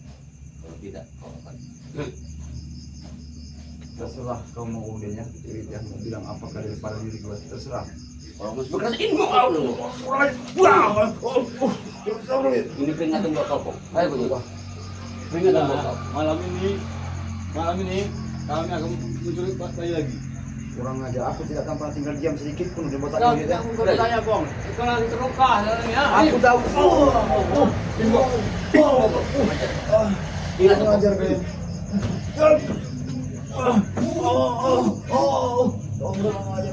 B: Kalau tidak, kau akan.
C: Terserah kau mau udah ya, mau bilang apa daripada diri gue terserah.
B: Kalau masih berkeras ini mau kau dulu. Ini peringatan buat kau, Pong. Ayo betul. Peringatan buat kau.
E: Malam ini kami akan mencuri bayi lagi.
C: Kurang aja, aku tidak akan pernah tinggal diam sedikit pun di botak
E: Kau
C: ini ya.
E: bertanya, Pong. Itu lagi terluka dalam ya.
C: Aku tahu.
B: Ingat, Pong.
C: Ajar kalian.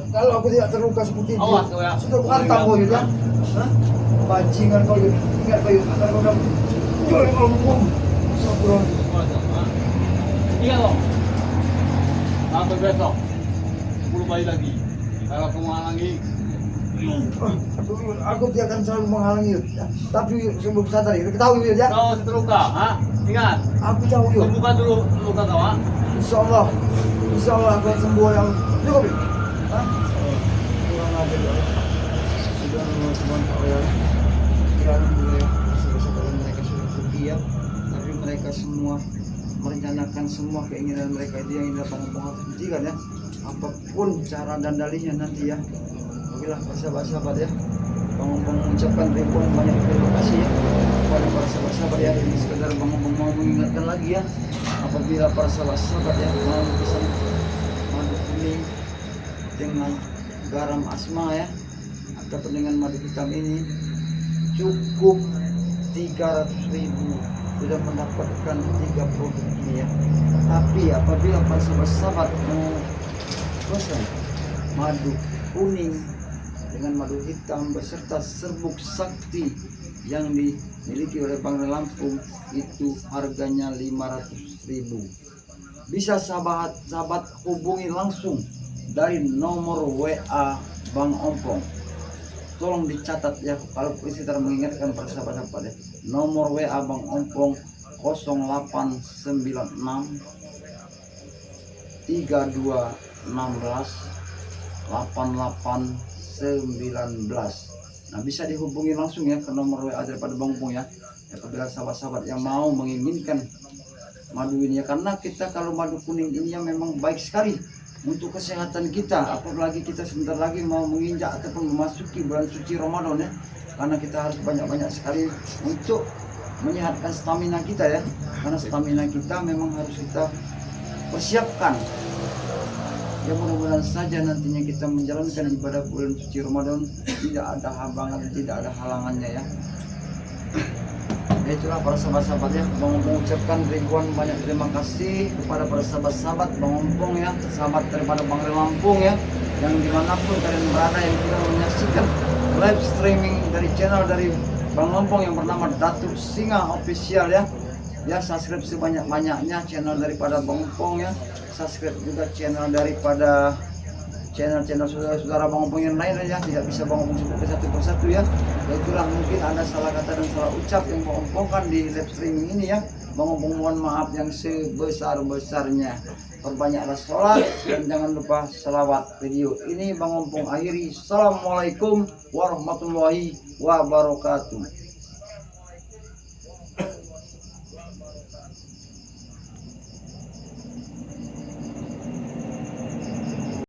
C: Kalau aku tidak terluka seperti itu,
E: Awas kau ya.
C: sudah aku hantam kau Yud ya. Hah? Bajingan kau Yud, ingat kau Yud, agar kau dapat. Sabar.
E: Ingat, Pong. Sampai besok 10 bayi lagi. Kalau aku menghalangi,
C: Aku tidak akan selalu menghalangi Yud. Ya. Tapi Yud, sebelum sadar Yud, ketahui Yud ya.
E: kau terluka, ha? Ingat,
C: Aku tahu Yud.
E: sembuhkan dulu luka kau, ha?
C: Insya Allah aku akan sembuh yang cukup Yud. Hah? Kurang aja ya. Sudah teman-teman kau ya. Alhamdulillah saudara-saudara mereka sudah pergi ya. Tapi mereka semua merencanakan semua keinginan mereka itu yang indah Bang Ompong harus hentikan ya. Apapun cara dan dalihnya nanti ya. Bagilah para sahabat-sahabat ya. Bang Ompong mengucapkan ribuan banyak terima kasih ya kepada para sahabat-sahabat ya. Ini sekedar Bang Ompong mau mengingatkan lagi ya. Apabila para sahabat-sahabat ya mau pesan madu kuning dengan garam asma ya, ataupun dengan madu hitam ini cukup 300.000 sudah mendapatkan 3 produk ini ya. Tapi apabila para sahabat mau pesan madu kuning dengan madu hitam beserta serbuk sakti yang dimiliki oleh Bang Lampung itu harganya 500.000. Bisa sahabat hubungi langsung dari nomor WA Bang Ompong. Tolong dicatat ya, kalau Presiden mengingatkan para sahabat-sahabat ya. Nomor WA Bang Ompong 0896 3216 88
A: Nah, bisa dihubungi langsung ya ke nomor WA daripada Bang Ompong ya. Apabila sahabat-sahabat yang mau menginginkan madu ini ya, karena kita kalau madu kuning ini ya memang baik sekali untuk kesehatan kita, apalagi kita sebentar lagi mau menginjak ataupun memasuki bulan suci Ramadan ya, karena kita harus banyak-banyak sekali untuk menyehatkan stamina kita ya, karena stamina kita memang harus kita persiapkan ya. Mudah-mudahan saja nantinya kita menjalankan ibadah bulan suci Ramadan tidak ada halangan, tidak ada halangannya ya. Ya itulah para sahabat-sahabat ya, Bang Ompong ucapkan ribuan banyak terima kasih kepada para sahabat-sahabat Bang Ompong ya, sahabat daripada Bang Lampung ya, yang dimanapun kalian berada yang sudah menyaksikan live streaming dari channel dari Bang Ompong yang bernama Datuk Singa Official ya. Ya, subscribe sebanyak-banyaknya channel daripada Bang Ompong ya, subscribe juga channel daripada channel saudara-saudara Bang Ompong yang lain ya, tidak bisa Bang Ompong sebutkan satu persatu ya. Ya itulah mungkin ada salah kata dan salah ucap yang Bang Ompong kan di live streaming ini ya. Bang Ompong mohon maaf yang sebesar-besarnya. Perbanyaklah sholat dan jangan lupa selawat. Video ini Bang Ompong akhiri. Assalamualaikum warahmatullahi wabarakatuh.